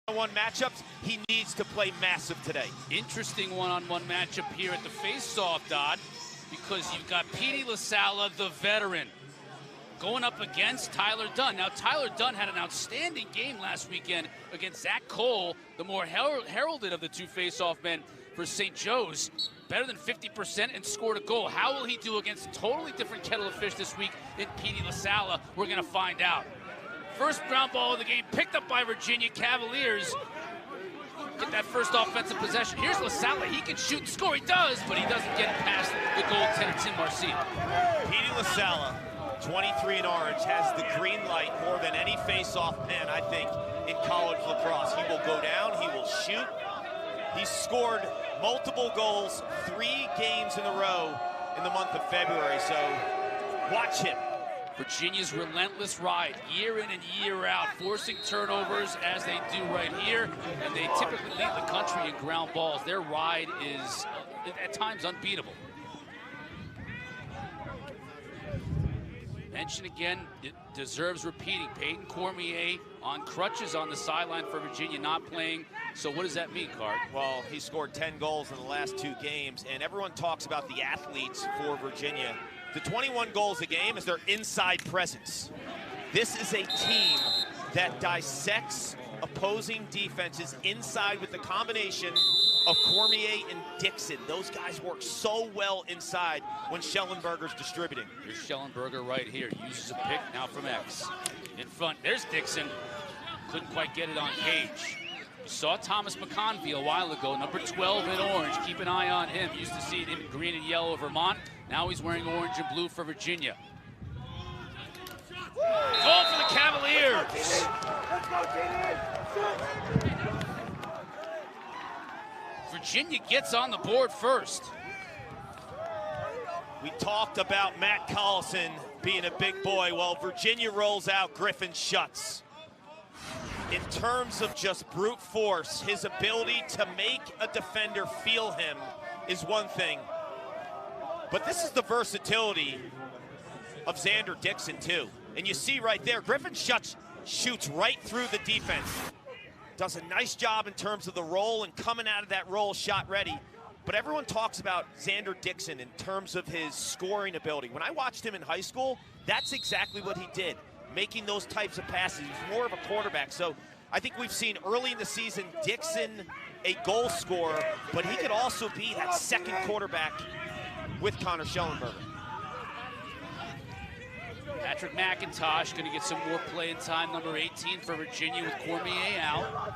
One matchups, he needs to play massive today. Interesting one-on-one matchup here at the face-off, Dodd, because you've got Petey LaSalla, the veteran, going up against Tyler Dunn. Now, Tyler Dunn had an outstanding game last weekend against Zach Cole, the more heralded of the two face-off men for St. Joe's. Better than 50% and scored a goal. How will he do against a totally different kettle of fish this week in Petey LaSalla? We're going to find out. First ground ball of the game picked up by Virginia Cavaliers. Get that first offensive possession. Here's LaSalla. He can shoot and score. He does, but he doesn't get it past the goaltender, Tim Marcia. Petey LaSalla, 23 in orange, has the green light more than any face-off man, I think, in college lacrosse. He will go down. He will shoot. He's scored multiple goals 3 games in a row in the month of February, so watch him. Virginia's relentless ride, year in and year out, forcing turnovers as they do right here, and they typically lead the country in ground balls. Their ride is, at times, unbeatable. Mention again, it deserves repeating. Peyton Cormier on crutches on the sideline for Virginia, not playing. So what does that mean, Cart? Well, he scored 10 goals in the last 2 games, and everyone talks about the athletes for Virginia. The 21 goals a game is their inside presence. This is a team that dissects opposing defenses inside with the combination of Cormier and Dixon. Those guys work so well inside when Schellenberger's distributing. Here's Schellenberger right here. Uses a pick now from X. In front, there's Dixon. Couldn't quite get it on Cage. You saw Thomas McConvey a while ago, number 12 in orange. Keep an eye on him. Used to see him in green and yellow of Vermont. Now he's wearing orange and blue for Virginia. Goal for the Cavaliers. Virginia gets on the board first. We talked about Matt Collison being a big boy. Well, Virginia rolls out Griffin Schutz. In terms of just brute force, his ability to make a defender feel him is one thing. But this is the versatility of Xander Dixon, too. And you see right there, Griffin Schutz shoots right through the defense. Does a nice job in terms of the roll and coming out of that roll shot ready. But everyone talks about Xander Dixon in terms of his scoring ability. When I watched him in high school, that's exactly what he did, making those types of passes. He's more of a quarterback. So I think we've seen early in the season Dixon a goal scorer, but he could also be that second quarterback with Connor Schellenberger. Patrick McIntosh going to get some more playing time, number 18 for Virginia with Cormier out.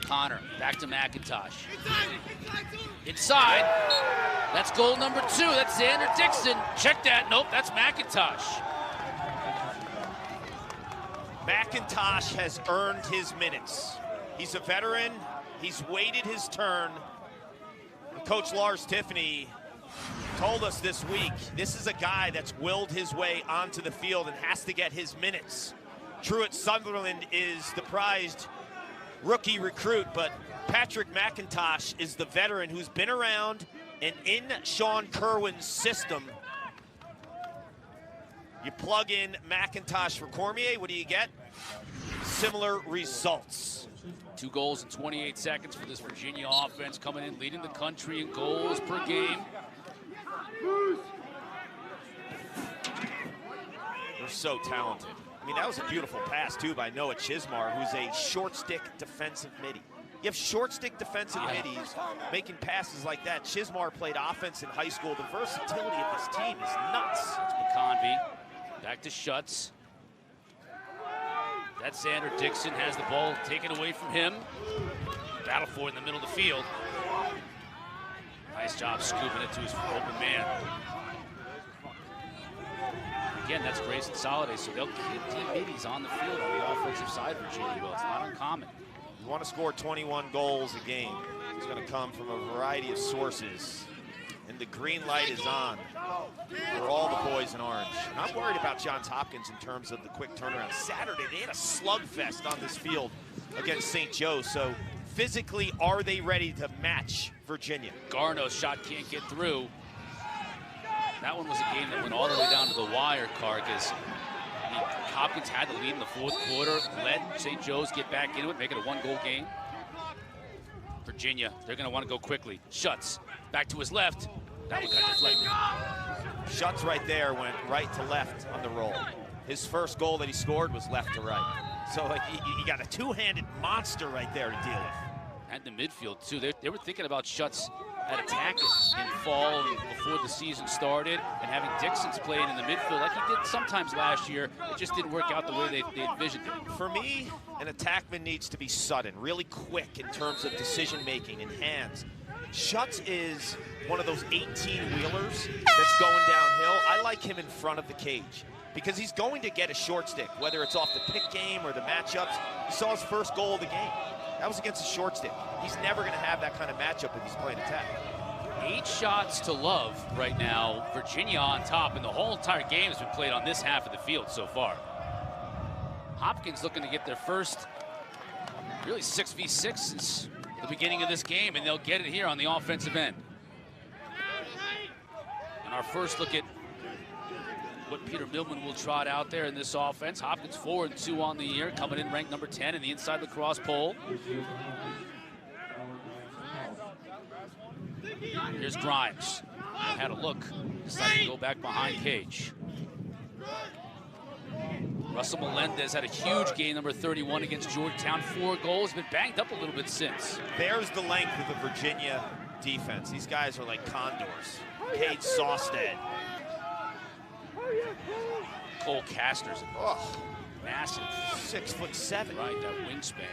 Connor, back to McIntosh. Inside, that's goal number 2. That's Xander Dixon. Check that, nope, that's McIntosh. McIntosh has earned his minutes. He's a veteran, he's waited his turn. And Coach Lars Tiffany told us this week, this is a guy that's willed his way onto the field and has to get his minutes. Truett Sutherland is the prized rookie recruit, but Patrick McIntosh is the veteran who's been around and in Sean Kerwin's system. You plug in McIntosh for Cormier, what do you get? Similar results. 2 goals in 28 seconds for this Virginia offense, coming in, leading the country in goals per game. They're so talented. I mean, that was a beautiful pass, too, by Noah Chismar, who's a short stick defensive midi. You have short stick defensive middies making passes like that. Chismar played offense in high school. The versatility of this team is nuts. That's McConvey. Back to Schutz. That Xander Dixon has the ball taken away from him. Battle for it in the middle of the field. Nice job scooping it to his open man. Again, that's Grayson Soliday, so they'll keep team middies on the field on the offensive side, Virginia will. It's not uncommon. You want to score 21 goals a game. It's going to come from a variety of sources. And the green light is on for all the boys in orange. And I'm worried about Johns Hopkins in terms of the quick turnaround. Saturday, they had a slugfest on this field against St. Joe. So physically, are they ready to match Virginia? Garno's shot can't get through. That one was a game that went all the way down to the wire, Carcass. Hopkins had the lead in the fourth quarter, let St. Joe's get back into it, make it a one-goal game. Virginia, they're going to want to go quickly. Schutz, back to his left. That one got deflected. Schutz right there went right to left on the roll. His first goal that he scored was left to right. So you got a two-handed monster right there to deal with. And the midfield, too. They were thinking about Schutz at attack in fall before the season started, and having Dixon's playing in the midfield like he did sometimes last year. It just didn't work out the way they envisioned it. For me, an attackman needs to be sudden, really quick in terms of decision-making and hands. Schutz is one of those 18-wheelers that's going downhill. I like him in front of the cage because he's going to get a short stick, whether it's off the pick game or the matchups. You saw his first goal of the game. That was against a short stick. He's never going to have that kind of matchup if he's playing attack. 8 shots to love right now. Virginia on top, and the whole entire game has been played on this half of the field so far. Hopkins looking to get their first, really 6v6 since the beginning of this game, and they'll get it here on the offensive end. And our first look at what Peter Millman will trot out there in this offense. Hopkins 4-2 on the year, coming in ranked number 10 in the inside lacrosse poll. Here's Grimes. Had a look, decided to go back behind cage. Russell Melendez had a huge game, number 31 against Georgetown. 4 goals, been banged up a little bit since. There's the length of the Virginia defense. These guys are like condors. Cade Sawstead. Cole Castner's massive. 6'7". Right, that wingspan.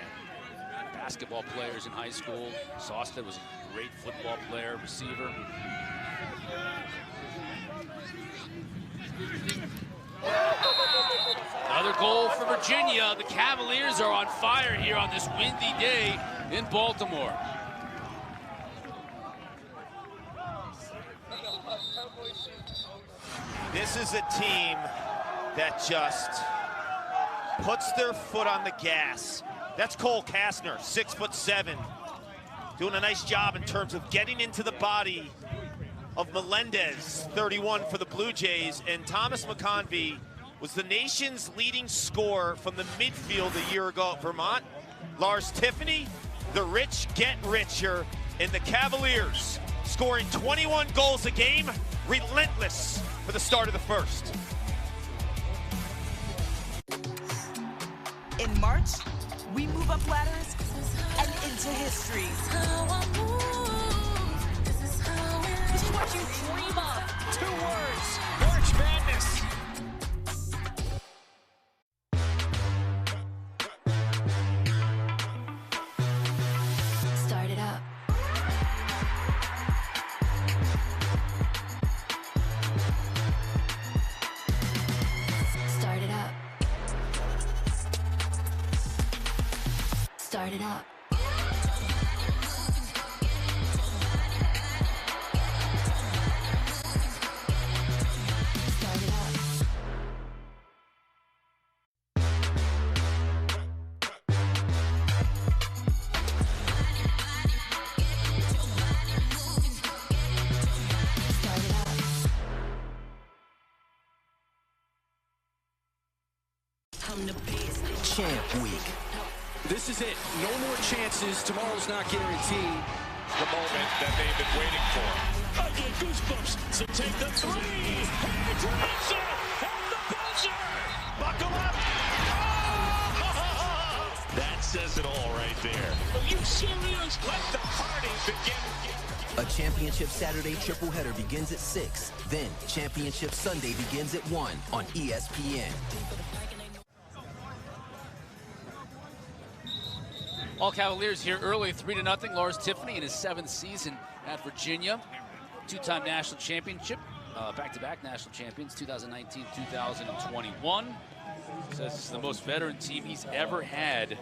Basketball players in high school. Sawstead was a great football player, receiver. Another goal for Virginia. The Cavaliers are on fire here on this windy day in Baltimore. This is a team that just puts their foot on the gas. That's Cole Kastner, 6'7", doing a nice job in terms of getting into the body of Melendez, 31 for the Blue Jays, and Thomas McConvey was the nation's leading scorer from the midfield a year ago at Vermont. Lars Tiffany, the rich get richer, and the Cavaliers scoring 21 goals a game, relentless for the start of the first. In March, we move up ladders and into history. This is what you dream of. 2 words, March Madness. Start it up. Start it up. Start it up. Start it up. Start it up. Champ Week. This is it. No more chances. Tomorrow's not guaranteed. The moment that they've been waiting for. I get goosebumps. So take the 3. He drives it. At the buzzer. Buckle up. Oh! That says it all right there. Are you serious? Let the party begin. A Championship Saturday triple header begins at 6. Then Championship Sunday begins at 1 on ESPN. All Cavaliers here early, 3-0. Lars Tiffany in his 7th season at Virginia. 2-time national championship, back-to-back national champions, 2019, 2021. Says this is the most veteran team he's ever had.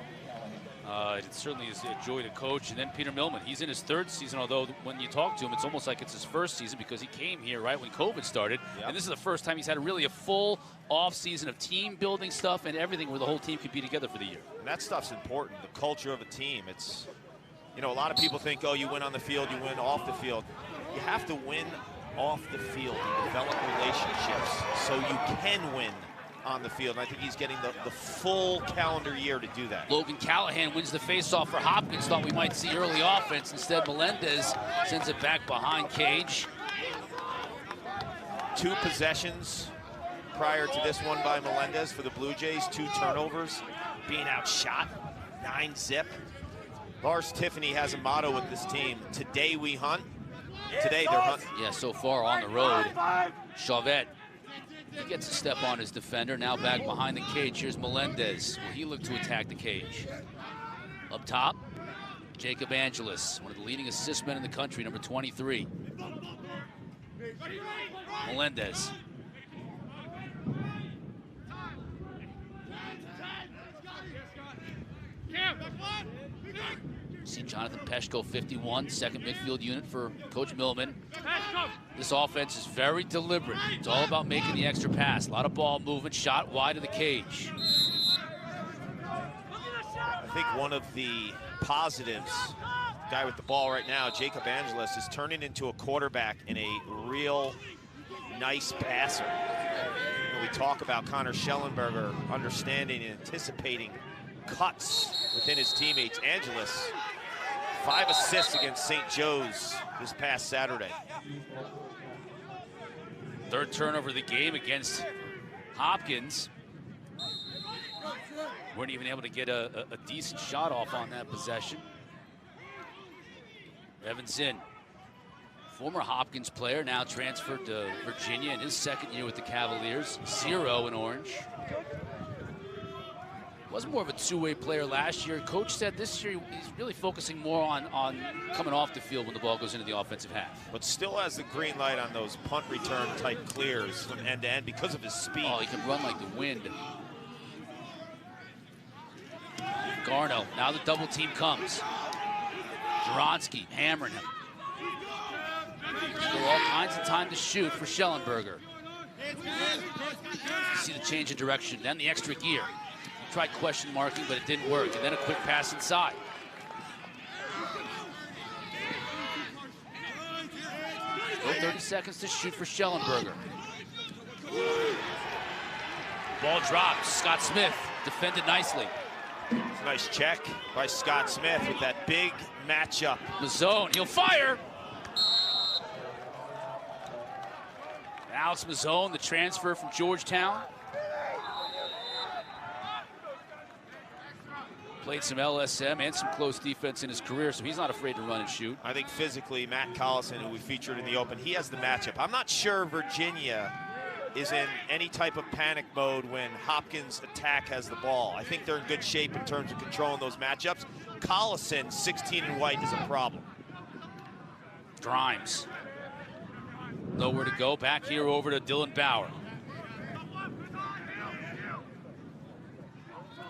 It certainly is a joy to coach. And then Peter Millman, he's in his 3rd season, although when you talk to him, it's almost like it's his 1st season because he came here right when COVID started. Yep. And this is the first time he's had really a full off-season of team-building stuff and everything where the whole team could be together for the year. And that stuff's important, the culture of a team. It's, you know, a lot of people think, oh, you win on the field, you win off the field. You have to win off the field and develop relationships so you can win on the field. And I think he's getting the full calendar year to do that. Logan Callahan wins the faceoff for Hopkins. Thought we might see early offense. Instead, Melendez sends it back behind Cage. 2 possessions prior to this one by Melendez for the Blue Jays. 2 turnovers, being outshot, 9-zip. Lars Tiffany has a motto with this team: today we hunt. Today they're hunting. Yeah, so far on the road, Chauvet, he gets a step on his defender. Now back behind the cage. Here's Melendez. Will he look to attack the cage? Up top, Jacob Angelis, one of the leading assist men in the country, number 23. Melendez. See Jonathan Peshko, 51, second midfield unit for Coach Millman. This offense is very deliberate. It's all about making the extra pass. A lot of ball movement, shot wide of the cage. I think one of the positives, the guy with the ball right now, Jacob Angelis, is turning into a quarterback and a real nice passer. You know, we talk about Connor Schellenberger understanding and anticipating cuts within his teammates. Angelis, 5 assists against St. Joe's this past Saturday. Third turnover of the game against Hopkins. Weren't even able to get a decent shot off on that possession. Evanson, former Hopkins player, now transferred to Virginia in his second year with the Cavaliers. 0 in orange. Was more of a two-way player last year. Coach said this year he's really focusing more on coming off the field when the ball goes into the offensive half. But still has the green light on those punt return type clears from end to end because of his speed. Oh, he can run like the wind. Garno, now the double team comes. Juronsky hammering him. Still all kinds of time to shoot for Schellenberger. See the change in direction, then the extra gear. Tried question marking, but it didn't work. And then a quick pass inside. Still 30 seconds to shoot for Schellenberger. Ball dropped. Scott Smith defended nicely. It's a nice check by Scott Smith with that big matchup. Mazzone, he'll fire. Alex Mazzone, the transfer from Georgetown. Played some LSM and some close defense in his career, so he's not afraid to run and shoot. I think physically, Matt Collison, who we featured in the open, he has the matchup. I'm not sure Virginia is in any type of panic mode when Hopkins' attack has the ball. I think they're in good shape in terms of controlling those matchups. Collison, 16 and white, is a problem. Grimes. Nowhere to go. Back here over to Dylan Bauer.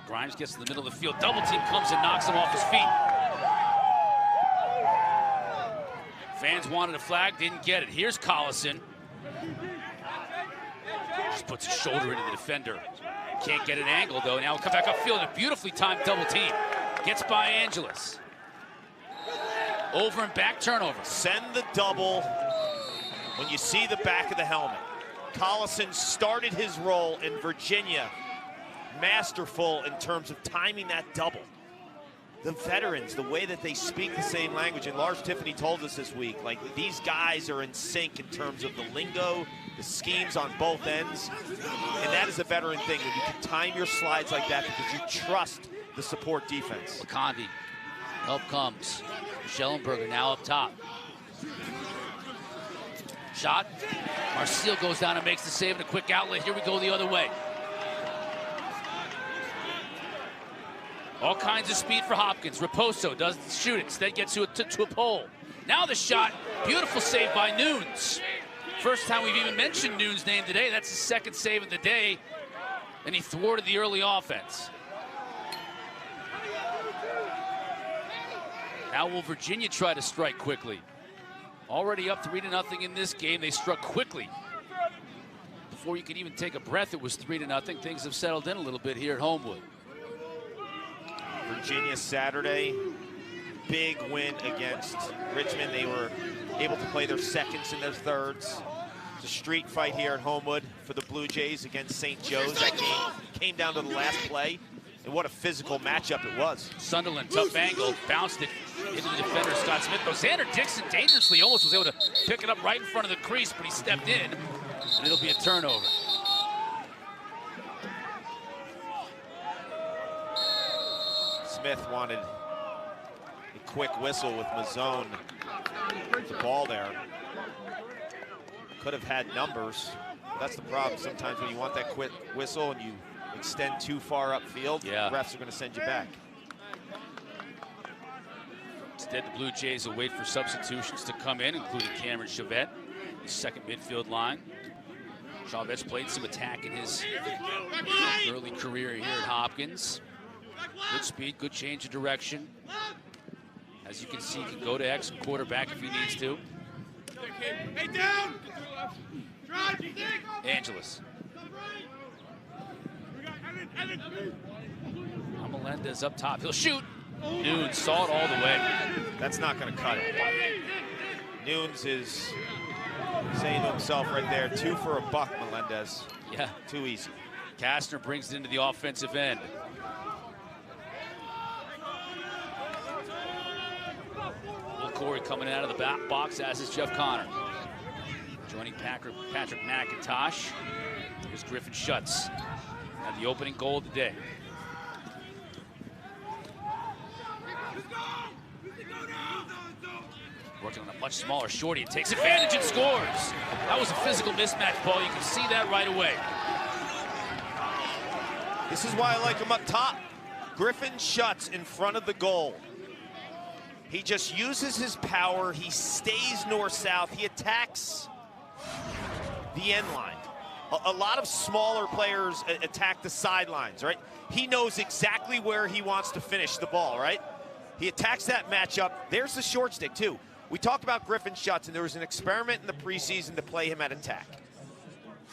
Grimes gets to the middle of the field. Double team comes and knocks him off his feet. Fans wanted a flag, didn't get it. Here's Collison. Just puts his shoulder into the defender. Can't get an angle though. Now he'll come back upfield. A beautifully timed double team. Gets by Angelis. Over and back turnover. Send the double when you see the back of the helmet. Collison started his role in Virginia. Masterful in terms of timing that double. The veterans, the way that they speak the same language, and Lars Tiffany told us this week, like these guys are in sync in terms of the lingo, the schemes on both ends, and that is a veteran thing when you can time your slides like that because you trust the support defense. Lacondi, help comes. Schellenberger now up top. Shot. Marcil goes down and makes the save and a quick outlet. Here we go the other way. All kinds of speed for Hopkins. Raposo doesn't shoot it, instead gets to a pole. Now the shot, beautiful save by Nunes. First time we've even mentioned Nunes' name today. That's his second save of the day, and he thwarted the early offense. Now will Virginia try to strike quickly? Already up 3-0 in this game. They struck quickly. Before you could even take a breath, it was 3-0. Things have settled in a little bit here at Homewood. Virginia Saturday, big win against Richmond. They were able to play their seconds and their thirds. It's a street fight here at Homewood for the Blue Jays against St. Joe's. That game came down to the last play, and what a physical matchup it was. Sunderland, tough angle, bounced it into the defender, Scott Smith. Though Xander Dixon dangerously almost was able to pick it up right in front of the crease, but he stepped in, and it'll be a turnover. Smith wanted a quick whistle with Mazzone with the ball there. Could have had numbers. That's the problem. Sometimes when you want that quick whistle and you extend too far upfield, refs are going to send you back. Instead, the Blue Jays will wait for substitutions to come in, including Cameron Chavette, the second midfield line. Chavette's played some attack in his early career here at Hopkins. Good speed, good change of direction. As you can see, he can go to X quarterback if he needs to. Hey, down! Angeles. Melendez up top. He'll shoot. Nunes saw it all the way. That's not going to cut it. Nunes is saying to himself right there, 2 for a buck, Melendez. Yeah. Too easy. Kastner brings it into the offensive end. Will Corey coming out of the back box, as is Jeff Connor. Joining Patrick McIntosh. Here's Griffin Schutz. And the opening goal of the day. Working on a much smaller shorty, and takes advantage and scores. That was a physical mismatch, Paul. You can see that right away. This is why I like him up top. Griffin Schutz in front of the goal. He just uses his power. He stays north-south. He attacks the end line. A lot of smaller players attack the sidelines, right? He knows exactly where he wants to finish the ball, right? He attacks that matchup. There's the short stick, too. We talked about Griffin Schutz, and there was an experiment in the preseason to play him at attack.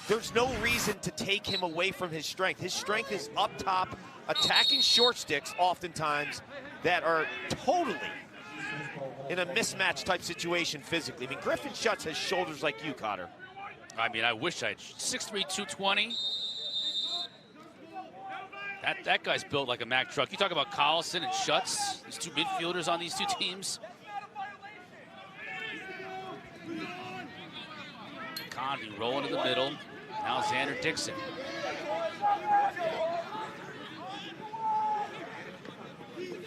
There's no reason to take him away from his strength. His strength is up top, attacking short sticks oftentimes that are totally in a mismatch type situation physically. I mean, Griffin Schutz has shoulders like you, Cotter. I mean, I wish I'd 6'3", 220. That guy's built like a Mack truck. You talk about Collison and Schutz, these two midfielders on these two teams. Convey rolling to the middle. Now Xander Dixon.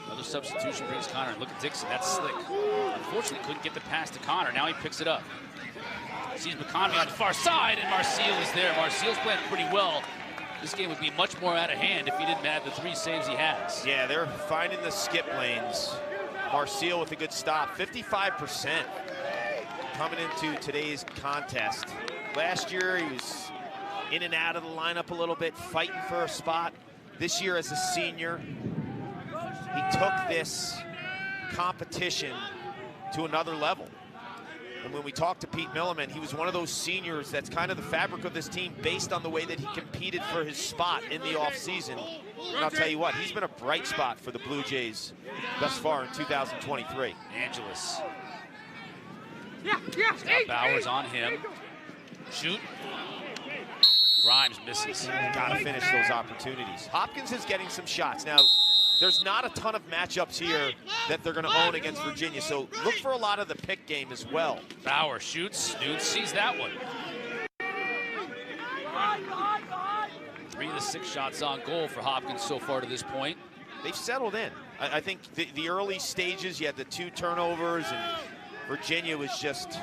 Another substitution brings Connor. And look at Dixon, that's slick. Unfortunately, couldn't get the pass to Connor. Now he picks it up. Sees McConvey on the far side, and Marcille is there. Marcille's playing pretty well. This game would be much more out of hand if he didn't have the 3 saves he has. Yeah, they're finding the skip lanes. Marcille with a good stop, 55% coming into today's contest. Last year, he was in and out of the lineup a little bit, fighting for a spot. This year, as a senior, he took this competition to another level. And when we talked to Pete Milliman, he was one of those seniors that's kind of the fabric of this team based on the way that he competed for his spot in the offseason. And I'll tell you what, he's been a bright spot for the Blue Jays thus far in 2023. Angeles. He's got Bowers on him. Shoot. Grimes misses. Gotta finish those opportunities. Hopkins is getting some shots. Now, there's not a ton of matchups here that they're going to own against Virginia, so look for a lot of the pick game as well. Bauer shoots. Nunes sees that one. 3 of the 6 shots on goal for Hopkins so far to this point. They've settled in. I think the early stages, you had the 2 turnovers, and Virginia was just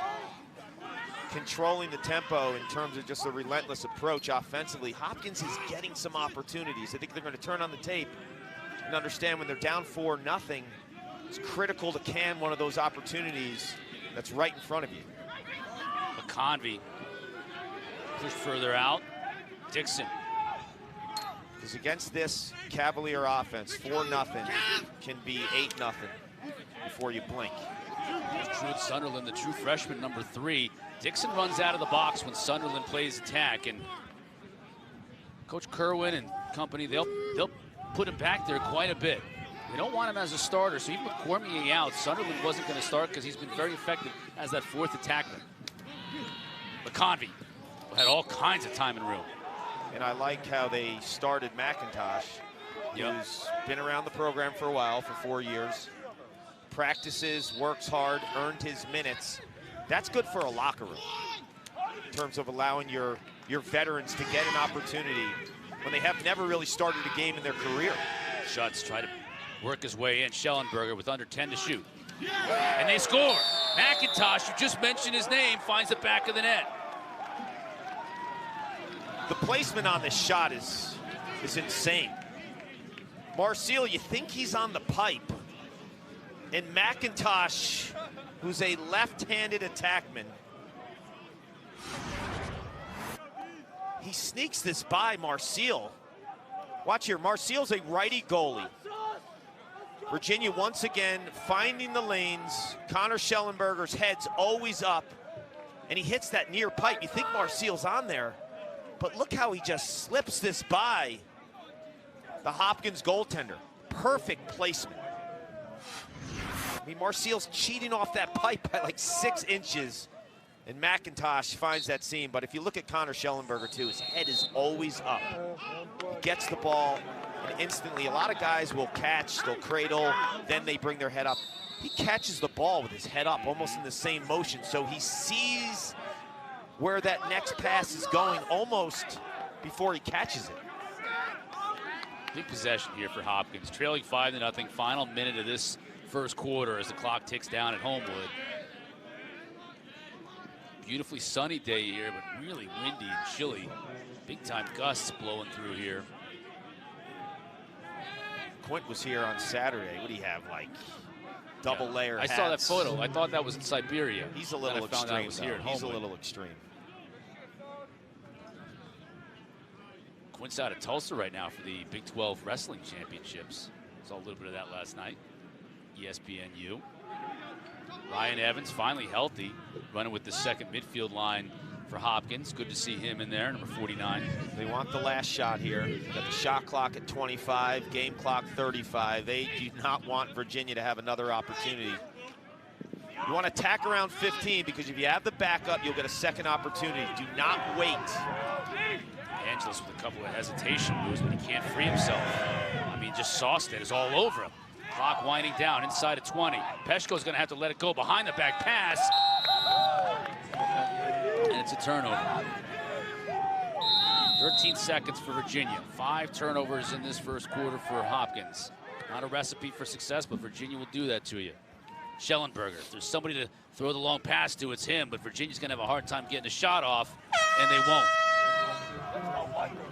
controlling the tempo in terms of just a relentless approach offensively. Hopkins is getting some opportunities. I think they're going to turn on the tape and understand when they're down 4-0, it's critical to can one of those opportunities that's right in front of you. McConvey pushed further out. Dixon. Because against this Cavalier offense, 4-0 can be 8-0 before you blink. Truett Sunderland, the true freshman, number 3. Dixon runs out of the box when Sunderland plays attack, and Coach Kerwin and company, they'll put him back there quite a bit. They don't want him as a starter, so even with Cormier out, Sunderland wasn't going to start because he's been very effective as that 4th attacker. McConvey had all kinds of time and room. And I like how they started McIntosh, who's been around the program for a while, for 4 years. Practices, works hard, earned his minutes. That's good for a locker room in terms of allowing your veterans to get an opportunity when they have never really started a game in their career. Schutz try to work his way in. Schellenberger with under 10 to shoot. And they score. McIntosh, you just mentioned his name, finds the back of the net. The placement on this shot is insane. Marcil, you think he's on the pipe. And McIntosh, who's a left-handed attackman, he sneaks this by Marcil. Watch here, Marcil's a righty goalie. Virginia once again finding the lanes. Connor Schellenberger's head's always up, and he hits that near pipe. You think Marcil's on there, but look how he just slips this by the Hopkins goaltender. Perfect placement. I mean, Marcil's cheating off that pipe by like 6 inches, and McIntosh finds that seam. But if you look at Connor Schellenberger too, his head is always up. He gets the ball, and instantly, a lot of guys will catch, they'll cradle, then they bring their head up. He catches the ball with his head up, almost in the same motion, so he sees where that next pass is going almost before he catches it. Big possession here for Hopkins, trailing 5-0, final minute of this first quarter as the clock ticks down at Homewood. Beautifully sunny day here, but really windy and chilly. Big time gusts blowing through here. Quint was here on Saturday. What do you have, like double layer hats? I saw that photo. I thought that was in Siberia. He's a little extreme. Here at He's a little extreme. Quint's out of Tulsa right now for the Big 12 Wrestling Championships. Saw a little bit of that last night. ESPNU. Ryan Evans finally healthy, running with the second midfield line for Hopkins. Good to see him in there, number 49. They want the last shot here. Got the shot clock at 25, game clock 35. They do not want Virginia to have another opportunity. You want to tack around 15 because if you have the backup, you'll get a second opportunity. Do not wait. Angeles with a couple of hesitation moves, but he can't free himself. I mean, just Sawstead is all over him. Clock winding down inside of 20. Peshko's going to have to let it go behind the back pass. And it's a turnover. 13 seconds for Virginia. 5 turnovers in this first quarter for Hopkins. Not a recipe for success, but Virginia will do that to you. Schellenberger, if there's somebody to throw the long pass to, it's him, but Virginia's going to have a hard time getting a shot off, and they won't.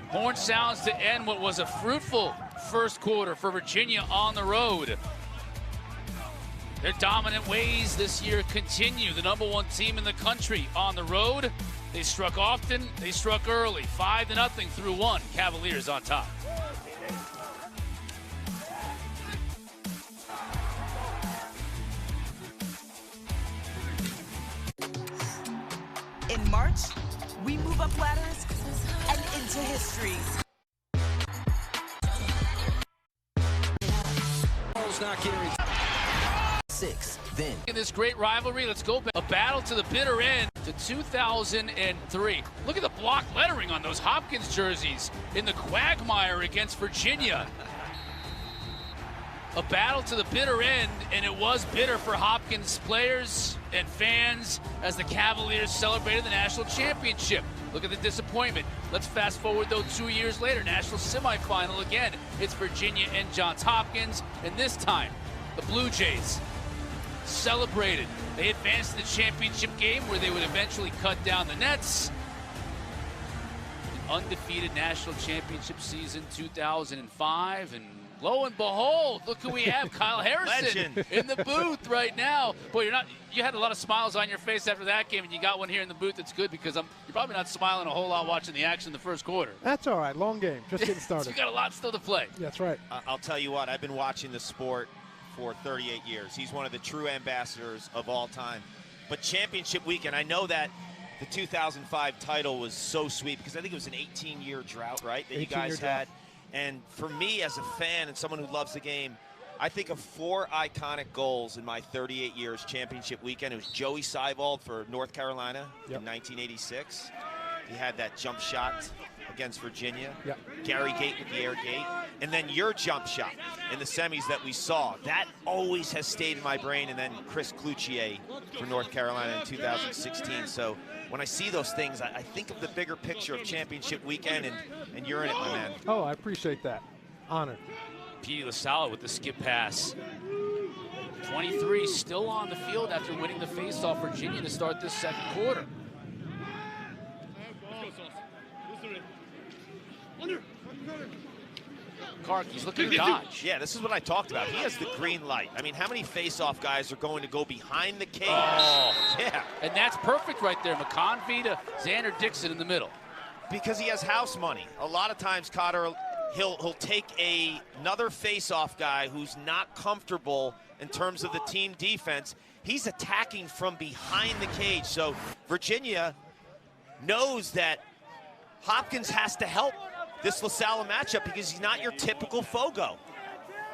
Horn sounds to end what was a fruitful first quarter for Virginia on the road. Their dominant ways this year continue. The #1 team in the country on the road. They struck often, they struck early. 5-0 through 1. Cavaliers on top. In March, we move up ladders and into history. Not getting 6, then. In this great rivalry, let's go back. A battle to the bitter end to 2003. Look at the block lettering on those Hopkins jerseys in the quagmire against Virginia. A battle to the bitter end, and it was bitter for Hopkins players and fans as the Cavaliers celebrated the national championship. Look at the disappointment. Let's fast forward, though, 2 years later, national semifinal again. It's Virginia and Johns Hopkins, and this time, the Blue Jays celebrated. They advanced to the championship game where they would eventually cut down the nets. An undefeated national championship season 2005, and lo and behold, look who we have, Kyle Harrison in the booth right now. Boy, you had a lot of smiles on your face after that game, and you got one here in the booth. That's good because you're probably not smiling a whole lot watching the action in the first quarter. That's all right. Long game. Just getting started. So you got a lot still to play. That's right. I'll tell you what, I've been watching the sport for 38 years. He's one of the true ambassadors of all time. But championship weekend, I know that the 2005 title was so sweet because I think it was an 18-year drought, right, that you guys had. And for me as a fan and someone who loves the game, I think of 4 iconic goals in my 38 years championship weekend. It was Joey Seibold for North Carolina in 1986. He had that jump shot against Virginia. Yeah. Gary Gate with the air gate. And then your jump shot in the semis that we saw. That always has stayed in my brain. And then Chris Cloutier for North Carolina in 2016. So when I see those things, I think of the bigger picture of championship weekend, and you're in it, my man. Oh, I appreciate that. Honored. Petey LaSala with the skip pass. 23 still on the field after winning the faceoff. Virginia to start this second quarter. Karki's looking to dodge. Yeah, this is what I talked about. He has the green light. I mean, how many face-off guys are going to go behind the cage? Oh. Yeah. And that's perfect right there. McConvey to Xander Dixon in the middle. Because he has house money. A lot of times, Cotter, he'll take another face-off guy who's not comfortable in terms of the team defense. He's attacking from behind the cage. So Virginia knows that Hopkins has to help this LaSala matchup because he's not your typical Fogo.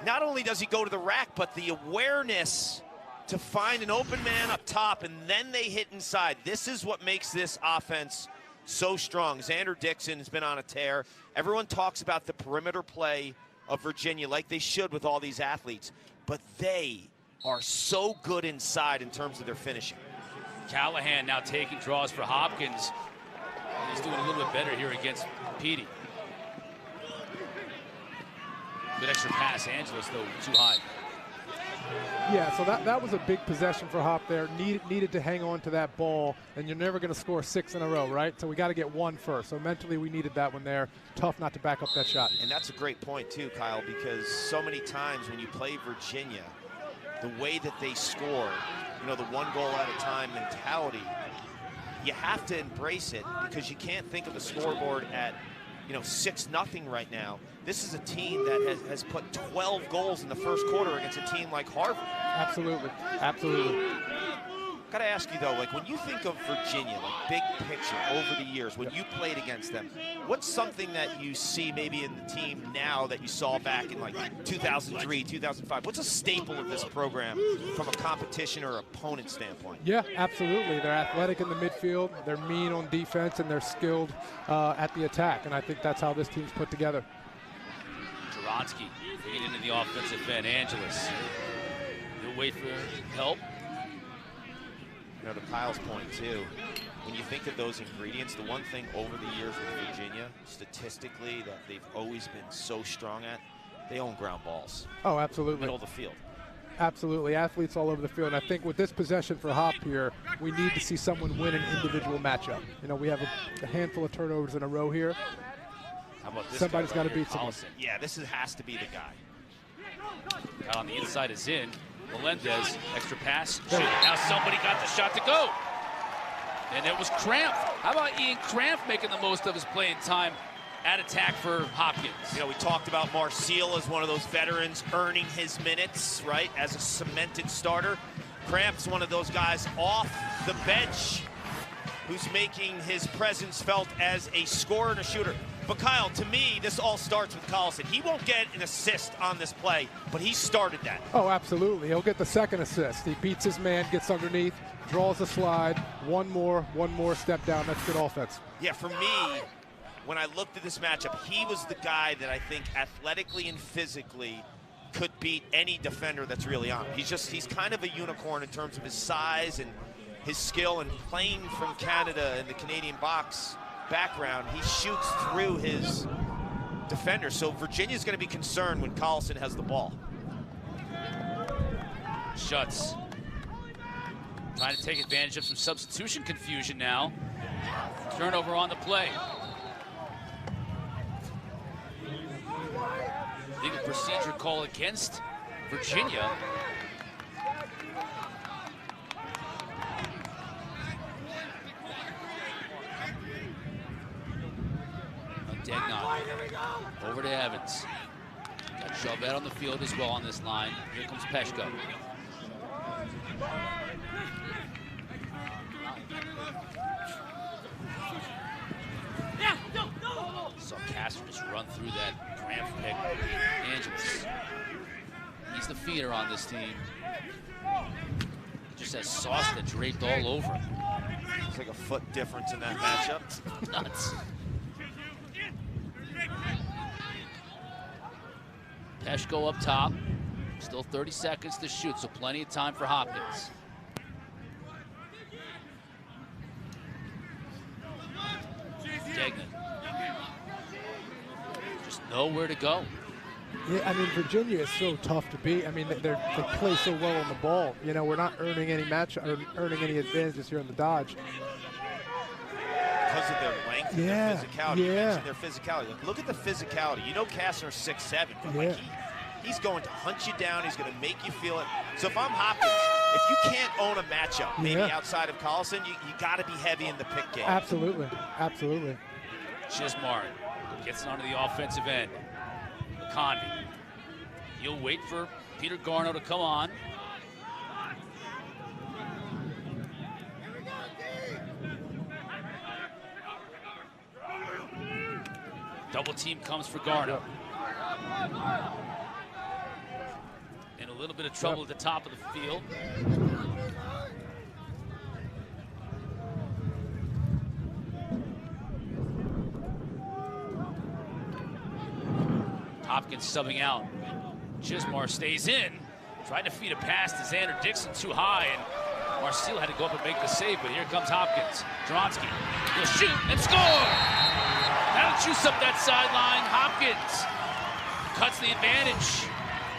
Not only does he go to the rack, but the awareness to find an open man up top, and then they hit inside. This is what makes this offense so strong. Xander Dixon has been on a tear. Everyone talks about the perimeter play of Virginia like they should with all these athletes, but they are so good inside in terms of their finishing. Callahan now taking draws for Hopkins. He's doing a little bit better here against Petey. Good extra pass, Angeles, though, too high. Yeah, so that was a big possession for Hop there. Needed to hang on to that ball, and you're never going to score 6 in a row, right? So we got to get one first. So mentally, we needed that one there. Tough not to back up that shot. And that's a great point, too, Kyle, because so many times when you play Virginia, the way that they score, you know, the one goal at a time mentality, you have to embrace it because you can't think of the scoreboard at, 6-0 right now. This is a team that has put 12 goals in the first quarter against a team like Harvard. Absolutely, absolutely. Got to ask you, though, like when you think of Virginia, like big picture over the years, when you played against them, what's something that you see maybe in the team now that you saw back in like 2003, 2005? What's a staple of this program from a competition or opponent standpoint? Yeah, absolutely. They're athletic in the midfield, they're mean on defense, and they're skilled at the attack. And I think that's how this team's put together. Jaronsky feed into the offensive end. Angeles. He'll wait for help. To Kyle's point, too, when you think of those ingredients, the one thing over the years with Virginia, statistically, that they've always been so strong at, they own ground balls. Oh, absolutely. Middle of the field. Absolutely. Athletes all over the field. And I think with this possession for Hop here, we need to see someone win an individual matchup. We have a handful of turnovers in a row here. How about this? Somebody's got to beat someone. Yeah, has to be the guy. Out on the inside is in. Melendez, extra pass. Now somebody got the shot to go. And it was Cramp. How about Ian Cramp making the most of his playing time at attack for Hopkins? We talked about Marcel as one of those veterans earning his minutes, right, as a cemented starter. Cramp's one of those guys off the bench who's making his presence felt as a scorer and a shooter. But Kyle, to me, this all starts with Collison. He won't get an assist on this play, but he started that. Oh, absolutely. He'll get the second assist. He beats his man, gets underneath, draws a slide, one more step down. That's good offense. Yeah, for me, when I looked at this matchup, he was the guy that I think athletically and physically could beat any defender that's really on him. He's kind of a unicorn in terms of his size and his skill, and playing from Canada in the Canadian box background, he shoots through his defender. So Virginia's going to be concerned when Collison has the ball. Schutz trying to take advantage of some substitution confusion now. Turnover on the play. Legal procedure call against Virginia. Degnan over to Evans. Got Chauvet on the field as well on this line. Here comes Peshko. Saw Castro just run through that cramp pick. Angeles. He's the feeder on this team. Just has sauce that draped all over him. It's like a foot difference in that matchup. Nuts. Peshko up top. Still 30 seconds to shoot, so plenty of time for Hopkins. Degnan. Just nowhere to go. Yeah, I mean, Virginia is so tough to beat. I mean, they play so well on the ball. You know, we're not earning any earning any advantages here in the Dodge. Because of their length and their physicality. You mentioned their physicality. Look at the physicality. You know Kastner's 6'7", but like he's going to hunt you down. He's going to make you feel it. So if I'm Hopkins, if you can't own a matchup, maybe outside of Collison, you got to be heavy in the pick game. Absolutely, absolutely. Chismar gets it onto the offensive end. McConvey. He'll wait for Peter Garno to come on. Double team comes for Garno. In a little bit of trouble at the top of the field. Hopkins subbing out. Chismar stays in. Tried to feed a pass to Xander Dixon too high, and Marcel had to go up and make the save, but here comes Hopkins. Dronsky will shoot and score! That'll juice up that sideline. Hopkins cuts the advantage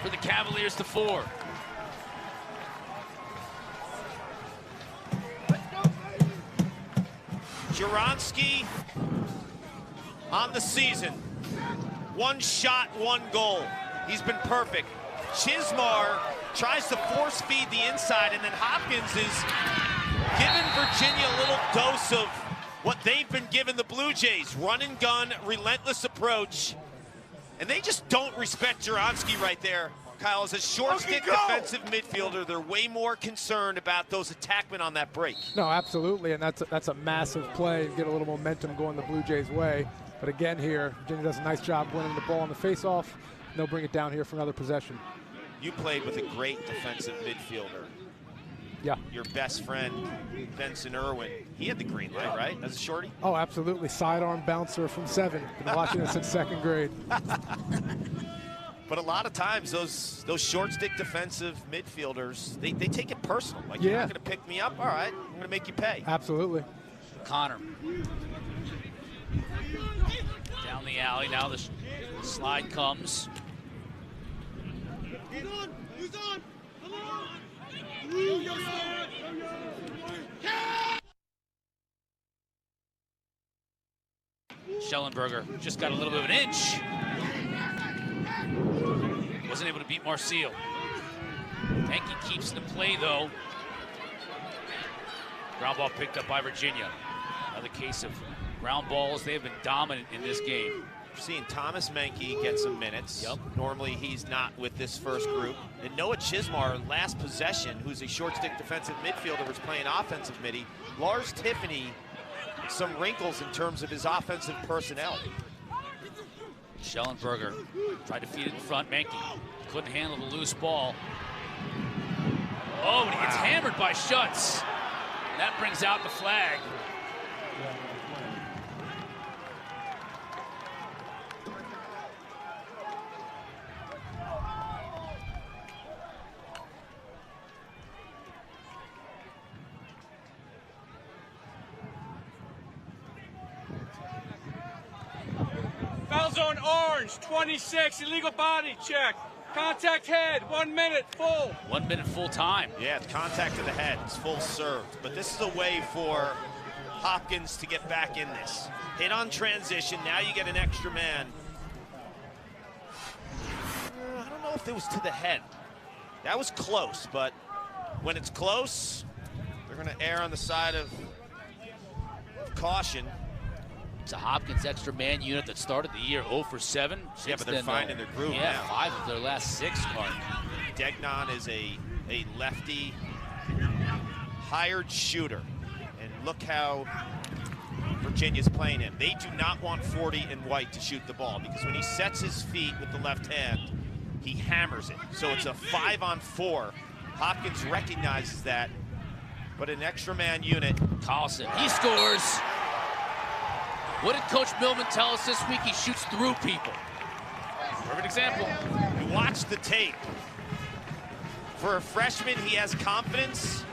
for the Cavaliers to 4. Dronsky on the season. 1 shot, 1 goal. He's been perfect. Chismar tries to force feed the inside, and then Hopkins is giving Virginia a little dose of what they've been giving the Blue Jays. Run and gun, relentless approach. And they just don't respect Dronsky right there. Kyle, as a short stick defensive midfielder, they're way more concerned about those attackmen on that break. No, absolutely, and that's a massive play. Get a little momentum going the Blue Jays' way. But again here, Virginia does a nice job winning the ball on the face-off. They'll bring it down here for another possession. You played with a great defensive midfielder. Yeah. Your best friend, Benson Irwin, he had the green light, right, as a shorty? Oh, absolutely. Sidearm bouncer from 7. Been watching it since 2nd grade. But a lot of times, those short stick defensive midfielders, they take it personal. Like, you're not going to pick me up? All right, I'm going to make you pay. Absolutely. Connor. Down the alley, now the slide comes. He's on! He's on! Come on! Schellenberger just got a little bit of an inch. Wasn't able to beat Marcel. Henke keeps the play though. Ground ball picked up by Virginia. Another case of ground balls. They have been dominant in this game. We're seeing Thomas Menke get some minutes. Yep. Normally he's not with this first group. And Noah Chismar, last possession, who's a short stick defensive midfielder, was playing offensive midi. Lars Tiffany, some wrinkles in terms of his offensive personnel. Schellenberger tried to feed it in front. Menke couldn't handle the loose ball. Oh, and he gets hammered by Schutz. That brings out the flag. Foul zone orange, 26, illegal body check. Contact head, 1 minute, full. 1 minute full time. Yeah, it's contact to the head. It's full served. But this is a way for Hopkins to get back in this. Hit on transition. Now you get an extra man. I don't know if it was to the head. That was close, but when it's close, they're going to err on the side of caution. It's a Hopkins extra man unit that started the year 0 for 7. Yeah, but they're finding their groove now. 5 of their last 6, Clark. Degnan is a lefty hired shooter. And look how Virginia's playing him. They do not want 40 and White to shoot the ball because when he sets his feet with the left hand, he hammers it. So it's a 5-on-4. Hopkins recognizes that but an extra man unit. Carlson, he scores. What did Coach Millman tell us this week? He shoots through people. Perfect example. You watch the tape. For a freshman, he has confidence.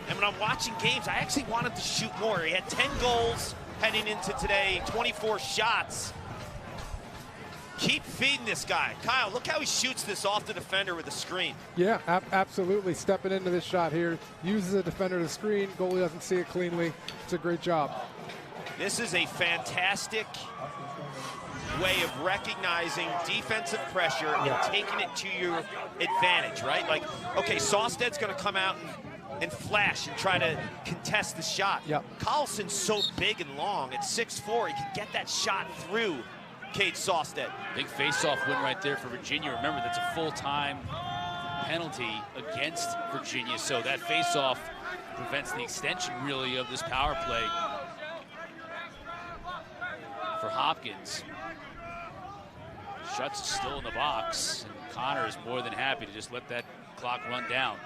And when I'm watching games, I actually want him to shoot more. He had 10 goals heading into today, 24 shots. Keep feeding this guy. Kyle, look how he shoots this off the defender with a screen. Yeah, absolutely. Stepping into this shot here. Uses a defender to screen. Goalie doesn't see it cleanly. It's a great job. This is a fantastic way of recognizing defensive pressure and taking it to your advantage, right? Like, okay, Sausted's going to come out and flash and try to contest the shot. Yep. Carlson's so big and long at 6'4", he can get that shot through Cade Sausted. Big face-off win right there for Virginia. Remember, that's a full-time penalty against Virginia, so that face-off prevents the extension, really, of this power play for Hopkins. Schutz is still in the box, and Connor is more than happy to just let that clock run down.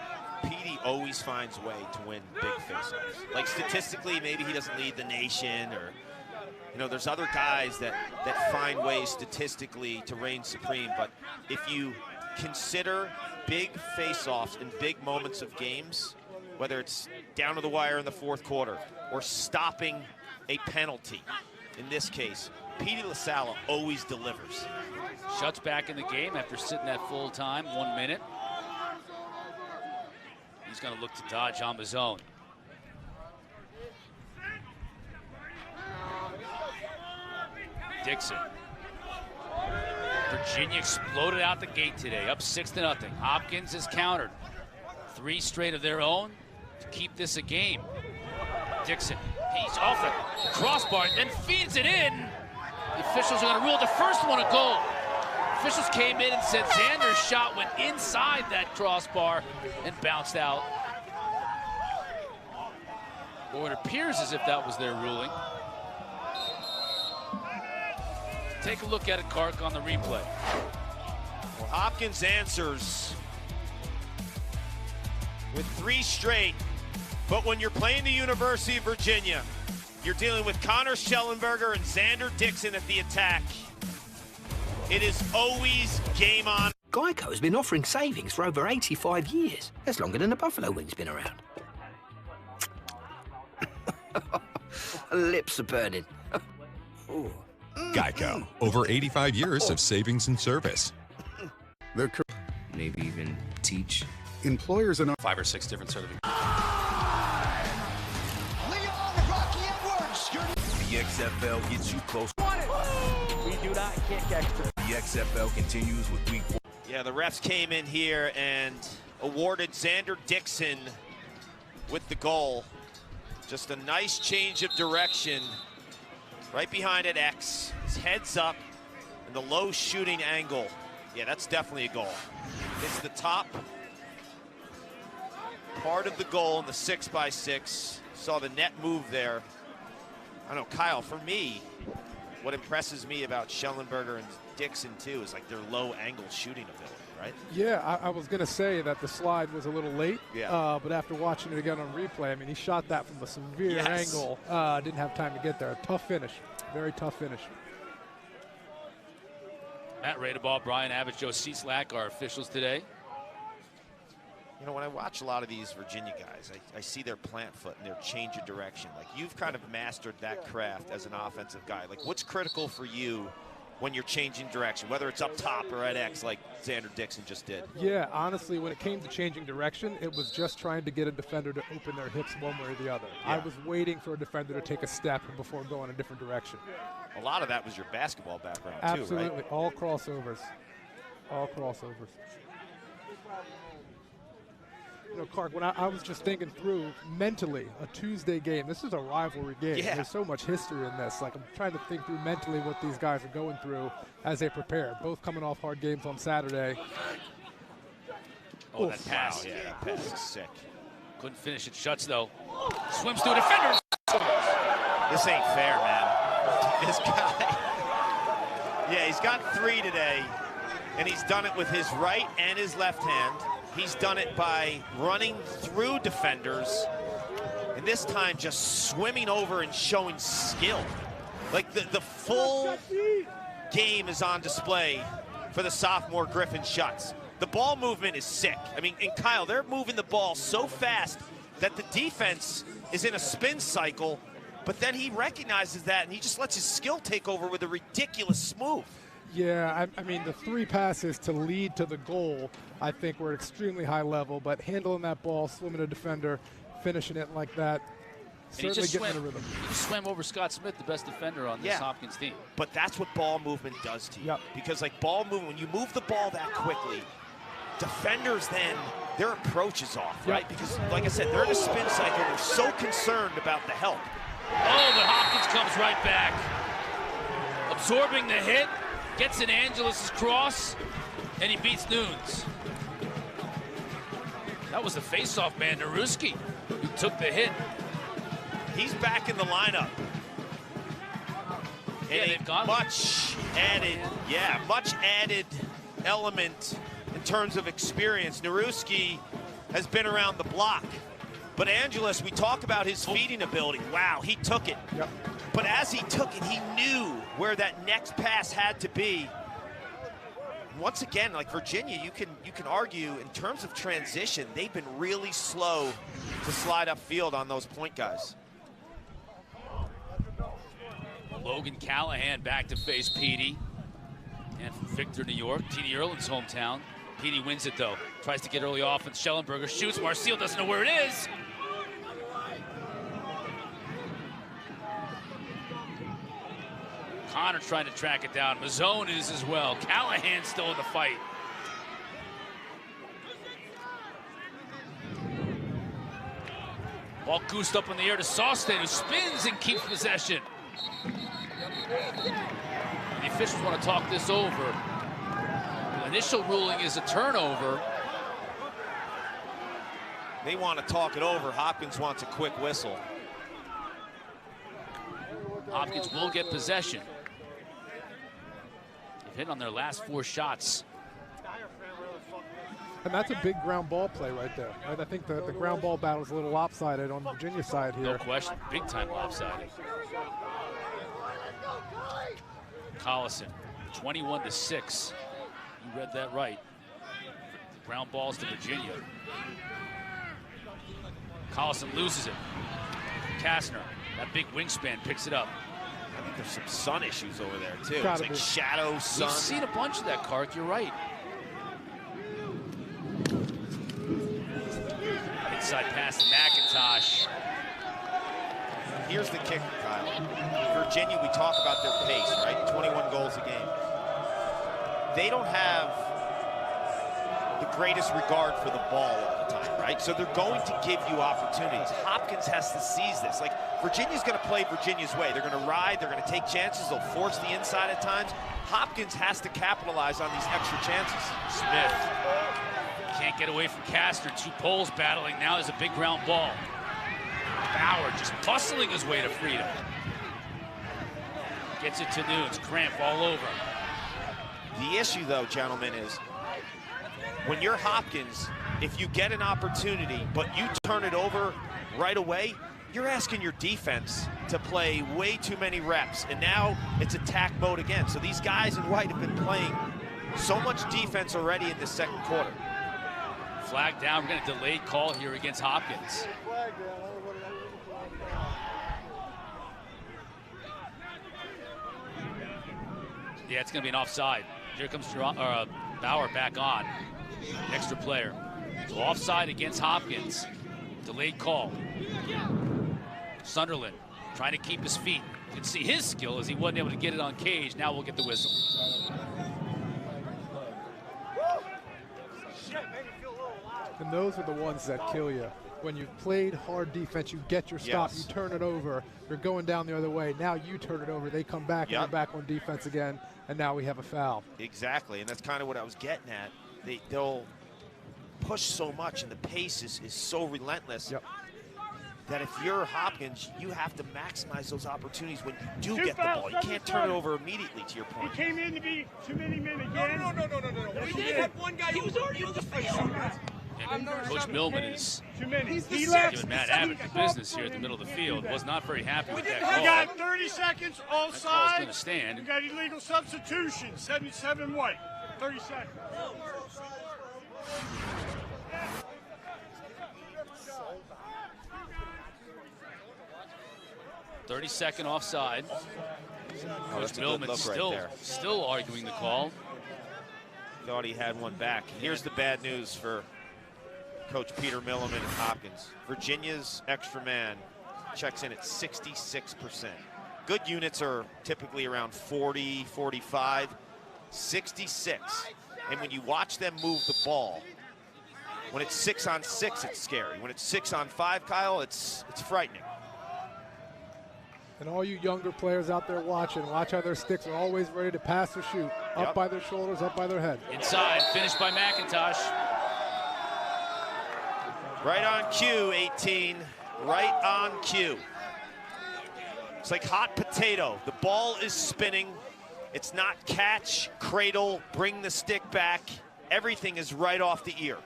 Petey always finds a way to win big faceoffs. Like statistically, maybe he doesn't lead the nation, or you know, there's other guys that find ways statistically to reign supreme. But if you consider big faceoffs and big moments of games, whether it's down to the wire in the fourth quarter or stopping a penalty, in this case, Petey LaSalla always delivers. Schutz back in the game after sitting that full time, 1 minute. He's going to look to dodge on his own. Dixon. Virginia exploded out the gate today, up 6-0. Hopkins is countered. 3 straight of their own to keep this a game. Dixon, he's off the crossbar, then feeds it in. The officials are going to rule the first one a goal. Officials came in and said Xander's shot went inside that crossbar and bounced out. Or it appears as if that was their ruling. Take a look at it, Kark, on the replay. Well, Hopkins answers with 3 straight, but when you're playing the University of Virginia, you're dealing with Connor Schellenberger and Xander Dixon at the attack. It is always game on. Geico's been offering savings for over 85 years. That's longer than the buffalo wing's been around. Lips are burning. Geico, over 85 years of savings and service. Maybe even teach. Employers and 5 or 6 different certifications. The XFL gets you close. We do not kick extra. The XFL continues with week 4. Yeah, the refs came in here and awarded Xander Dixon with the goal. Just a nice change of direction. Right behind it, X. His head's up and the low shooting angle. Yeah, that's definitely a goal. It's the top part of the goal in the 6x6. Saw the net move there. I don't know, Kyle, for me, what impresses me about Schellenberger and Dixon too is like their low angle shooting ability, right? Yeah, I was going to say that the slide was a little late, but after watching it again on replay, I mean, he shot that from a severe angle. Didn't have time to get there. Tough finish, very tough finish. Matt Radeball, Brian Abbott, Joe Cieslak are officials today. You know, when I watch a lot of these Virginia guys, I see their plant foot and their change of direction. Like, you've kind of mastered that craft as an offensive guy. Like, what's critical for you when you're changing direction, whether it's up top or at X like Xander Dixon just did? Yeah, honestly, when it came to changing direction, it was just trying to get a defender to open their hips one way or the other. I was waiting for a defender to take a step before going a different direction. A lot of that was your basketball background, Absolutely. too, right? All crossovers. All crossovers. You know, Clark, when I was just thinking through mentally a Tuesday game, this is a rivalry game. Yeah. There's so much history in this. Like, I'm trying to think through mentally what these guys are going through as they prepare. Both coming off hard games on Saturday. Oh, that pass. Wow, yeah, that pass is sick. Couldn't finish it. Schutz, though. Swims through a defender. This ain't fair, man. This guy. Yeah, he's got 3 today, and he's done it with his right and his left hand. He's done it by running through defenders And this time just swimming over and showing skill. Like the full game is on display for the sophomore Griffin Schutz. The ball movement is sick. I mean, and Kyle, they're moving the ball so fast that the defense is in a spin cycle, but then he recognizes that and he just lets his skill take over with a ridiculous move. Yeah, I mean, the 3 passes to lead to the goal, I think were extremely high level, but handling that ball, swimming a defender, finishing it like that, certainly getting in a rhythm. He swam over Scott Smith, the best defender on this Hopkins team. But that's what ball movement does to you. Yep. Because like ball movement, when you move the ball that quickly, defenders then, their approach is off, right? Because like I said, they're in a spin cycle. They're so concerned about the help. Oh, but Hopkins comes right back. Absorbing the hit, gets in Angelis' cross, and he beats Nunes. That was the face-off man, Naruski, who took the hit. He's back in the lineup. And they've gone much added element in terms of experience. Naruski has been around the block. But Angelis, we talk about his feeding ability. Wow, he took it. Yep. But as he took it, he knew where that next pass had to be. Once again, like Virginia, you can argue in terms of transition, they've been really slow to slide upfield on those point guys. Logan Callahan back to face Petey. And from Victor, New York, T.D. Erland's hometown. Petey wins it though. Tries to get early offense. Schellenberger shoots. Marcel doesn't know where it is. Connor trying to track it down. Mazzone is as well. Callahan still in the fight. Ball goosed up in the air to Sawstead, who spins and keeps possession. The officials want to talk this over. The initial ruling is a turnover. They want to talk it over. Hopkins wants a quick whistle. Hopkins will get possession. They've hit on their last 4 shots. And that's a big ground ball play right there. Right? I think the ground ball battle is a little lopsided on Virginia's side here. No question, big time lopsided. Collison, 21-6. You read that right. Ground balls to Virginia. Collison loses it. Kastner, that big wingspan, picks it up. I think there's some sun issues over there too. Gotta It's like be. shadow, sun. We've seen a bunch of that, Kark, you're right. Inside pass to McIntosh. Here's the kicker, Kyle. Virginia, we talk about their pace, right? 21 goals a game. They don't have the greatest regard for the ball all the time, right? So they're going to give you opportunities. Hopkins has to seize this. Like, Virginia's going to play Virginia's way. They're going to ride. They're going to take chances. They'll force the inside at times. Hopkins has to capitalize on these extra chances. Smith can't get away from Kastner. 2 poles battling. Now there's a big ground ball. Bauer just bustling his way to freedom. Gets it to Nunes. Cramp all over. The issue, though, gentlemen, is when you're Hopkins, if you get an opportunity, but you turn it over right away, you're asking your defense to play way too many reps. And now it's attack mode again. So these guys in white have been playing so much defense already in this second quarter. Flag down. We're going to delayed call here against Hopkins. Yeah, it's going to be an offside. Here comes Bauer back on. Extra player. So offside against Hopkins. Delayed call. Sunderland trying to keep his feet. You can see his skill as he wasn't able to get it on Cage. Now we'll get the whistle. And those are the ones that kill you. When you've played hard defense, you get your stop, you turn it over, you're going down the other way. Now you turn it over, they come back and they're back on defense again, and now we have a foul. Exactly, and that's kind of what I was getting at. They'll push so much, and the pace is so relentless that if you're Hopkins, you have to maximize those opportunities when you do get the ball. You can't turn it over immediately, to your point. He came in to be 2 minute men again. No. We did have one guy. He was already on the field. And Coach Millman is giving Matt Abbott the business here at the middle of the field. Was not very happy with that call. We got 30 seconds offside. That call's going to stand. We got illegal substitution. 77 what? 30 seconds. 30-second offside. Coach Millman still arguing the call. Thought he had one back. Here's the bad news for Coach Peter Milliman and Hopkins. Virginia's extra man checks in at 66%. Good units are typically around 40, 45, 66. And when you watch them move the ball, when it's 6-on-6, it's scary. When it's 6-on-5, Kyle, it's frightening. And all you younger players out there watching, watch how their sticks are always ready to pass or shoot. Up by their shoulders, up by their head. Inside, finished by McIntosh. Right on cue, 18. Right on cue. It's like hot potato. The ball is spinning. It's not catch, cradle, bring the stick back. Everything is right off the ear.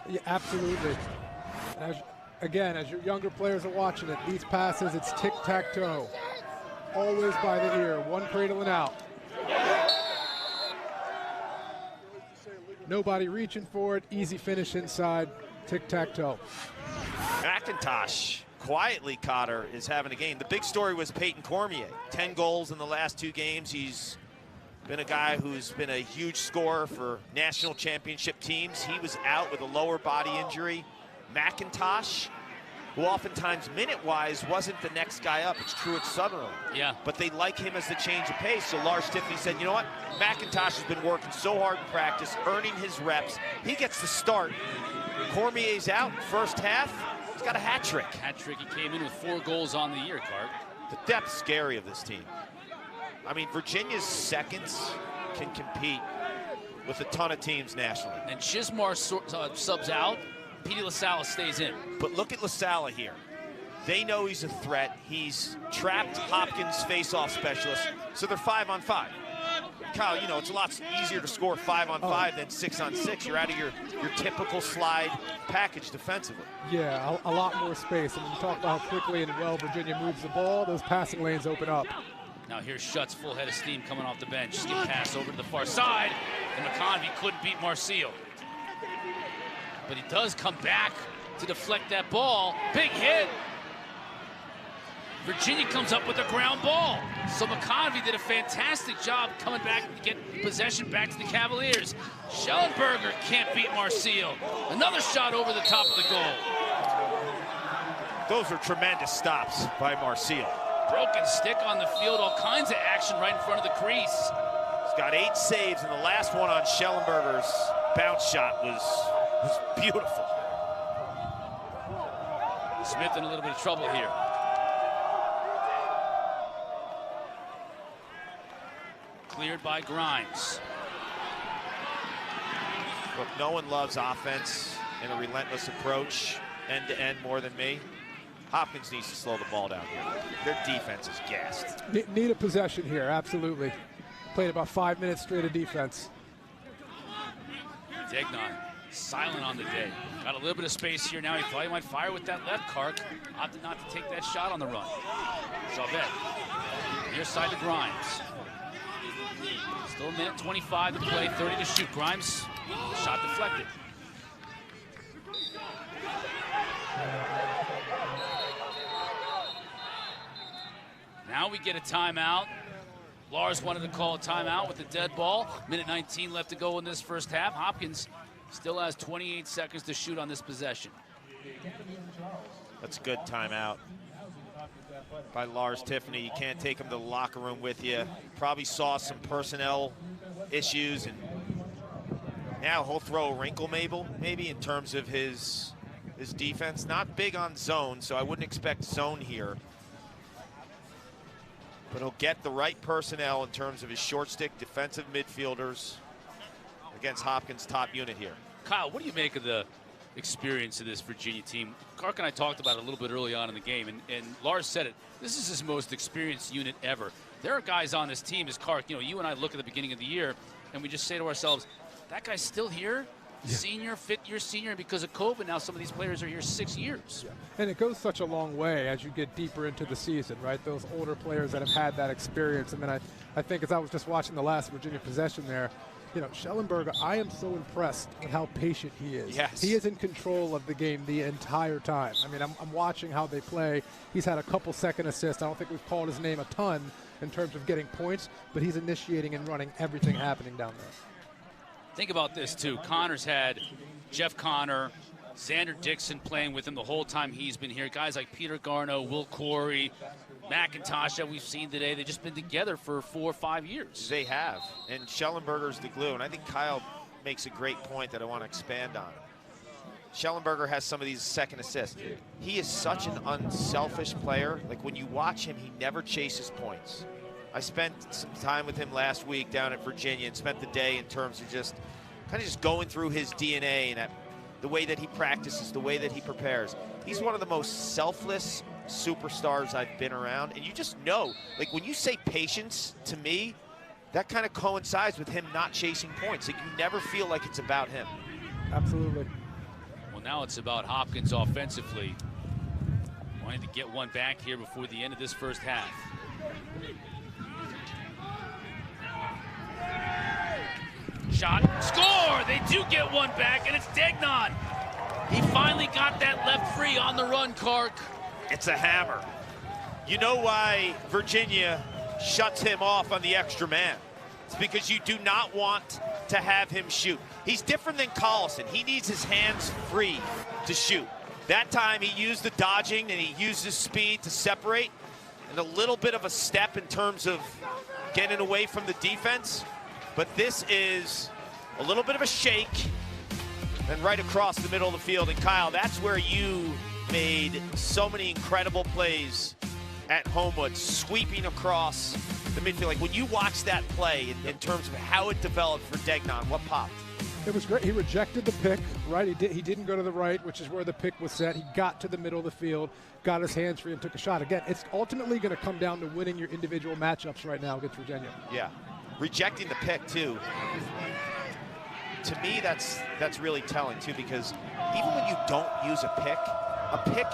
Yeah, absolutely. Again, as your younger players are watching it, these passes, it's tic-tac-toe. Always by the ear, one cradle and out. Nobody reaching for it, easy finish inside, tic-tac-toe. McIntosh, quietly, Cotter, is having a game. The big story was Peyton Cormier. 10 goals in the last 2 games. He's been a guy who's been a huge scorer for national championship teams. He was out with a lower body injury. McIntosh, who oftentimes minute-wise wasn't the next guy up. It's true at Sutherland. Yeah. But they like him as the change of pace. So Lars Tiffany said, you know what? McIntosh has been working so hard in practice, earning his reps. He gets the start. Cormier's out first half. He's got a hat trick. Hat trick. He came in with 4 goals on the year, Cart. The depth's scary of this team. I mean, Virginia's seconds can compete with a ton of teams nationally. And Chismar subs out. Petey LaSalle stays in. But look at LaSalle here. They know he's a threat. He's trapped Hopkins face-off specialist, so they're 5-on-5. Kyle, you know, it's a lot easier to score 5-on-5 than 6-on-6. You're out of your typical slide package defensively. Yeah, a lot more space. And when you talk about how quickly and well Virginia moves the ball, those passing lanes open up. Now here's Schutz, full head of steam coming off the bench. Skip pass over to the far side, and McConvey couldn't beat Marcio. But he does come back to deflect that ball. Big hit. Virginia comes up with a ground ball. So McConvey did a fantastic job coming back to get possession back to the Cavaliers. Schellenberger can't beat Marcio. Another shot over the top of the goal. Those are tremendous stops by Marcio. Broken stick on the field, all kinds of action right in front of the crease. He's got 8 saves, and the last one on Schellenberger's bounce shot was beautiful. Smith in a little bit of trouble here. Cleared by Grimes. Look, no one loves offense and a relentless approach, end-to-end more than me. Hopkins needs to slow the ball down here. Their defense is gassed. Need a possession here, absolutely. Played about 5 minutes straight of defense. Degnan, silent on the day. Got a little bit of space here now. He thought he might fire with that left, Kark. Opted not to take that shot on the run. Chavez. Near side to Grimes. Still a minute 25 to play, 30 to shoot. Grimes, shot deflected. Now we get a timeout. Lars wanted to call a timeout with the dead ball. Minute 19 left to go in this first half. Hopkins still has 28 seconds to shoot on this possession. That's a good timeout by Lars Tiffany. You can't take him to the locker room with you. Probably saw some personnel issues, and now he'll throw a wrinkle maybe in terms of his defense. Not big on zone, so I wouldn't expect zone here. But he'll get the right personnel in terms of his short stick defensive midfielders against Hopkins' top unit here. Kyle, what do you make of the experience of this Virginia team? Kark and I talked about it a little bit early on in the game, and Lars said it. This is his most experienced unit ever. There are guys on this team, as Kark, you know, you and I look at the beginning of the year, and we just say to ourselves, that guy's still here? Senior, fifth-year senior, and because of COVID now, some of these players are here 6 years. Yeah. And it goes such a long way as you get deeper into the season, right? Those older players that have had that experience. And then I think as I was just watching the last Virginia possession there, you know, Schellenberger, I am so impressed with how patient he is. Yes. He is in control of the game the entire time. I mean, I'm watching how they play. He's had a couple second assists. I don't think we've called his name a ton in terms of getting points, but he's initiating and running everything happening down there. Think about this, too. Connor's had Jeff Connor, Xander Dixon playing with him the whole time he's been here. Guys like Peter Garno, Will Corey, McIntosh that we've seen today. They've just been together for 4 or 5 years. They have. And Schellenberger's the glue. And I think Kyle makes a great point that I want to expand on. Schellenberger has some of these second assists. He is such an unselfish player. Like, when you watch him, he never chases points. I spent some time with him last week down at Virginia and spent the day in terms of just kind of just going through his DNA and the way that he practices, the way that he prepares. He's one of the most selfless superstars I've been around. And you just know, like, when you say patience, to me, that kind of coincides with him not chasing points. Like, you never feel like it's about him. Absolutely. Well, now it's about Hopkins offensively. Wanting to get one back here before the end of this first half. Shot, score! They do get one back, and it's Degnan. He finally got that left free on the run, Kark. It's a hammer. You know why Virginia shuts him off on the extra man? It's because you do not want to have him shoot. He's different than Collison. He needs his hands free to shoot. That time he used the dodging and he used his speed to separate, and a little bit of a step in terms of getting away from the defense. But this is a little bit of a shake and right across the middle of the field. And Kyle, that's where you made so many incredible plays at Homewood, sweeping across the midfield. Like, when you watch that play in terms of how it developed for Degnan, what popped? It was great. He rejected the pick, right? He didn't go to the right, which is where the pick was set. He got to the middle of the field, got his hands free, and took a shot. Again, it's ultimately going to come down to winning your individual matchups right now against Virginia. Yeah. Rejecting the pick, too. To me, that's really telling, too, because even when you don't use a pick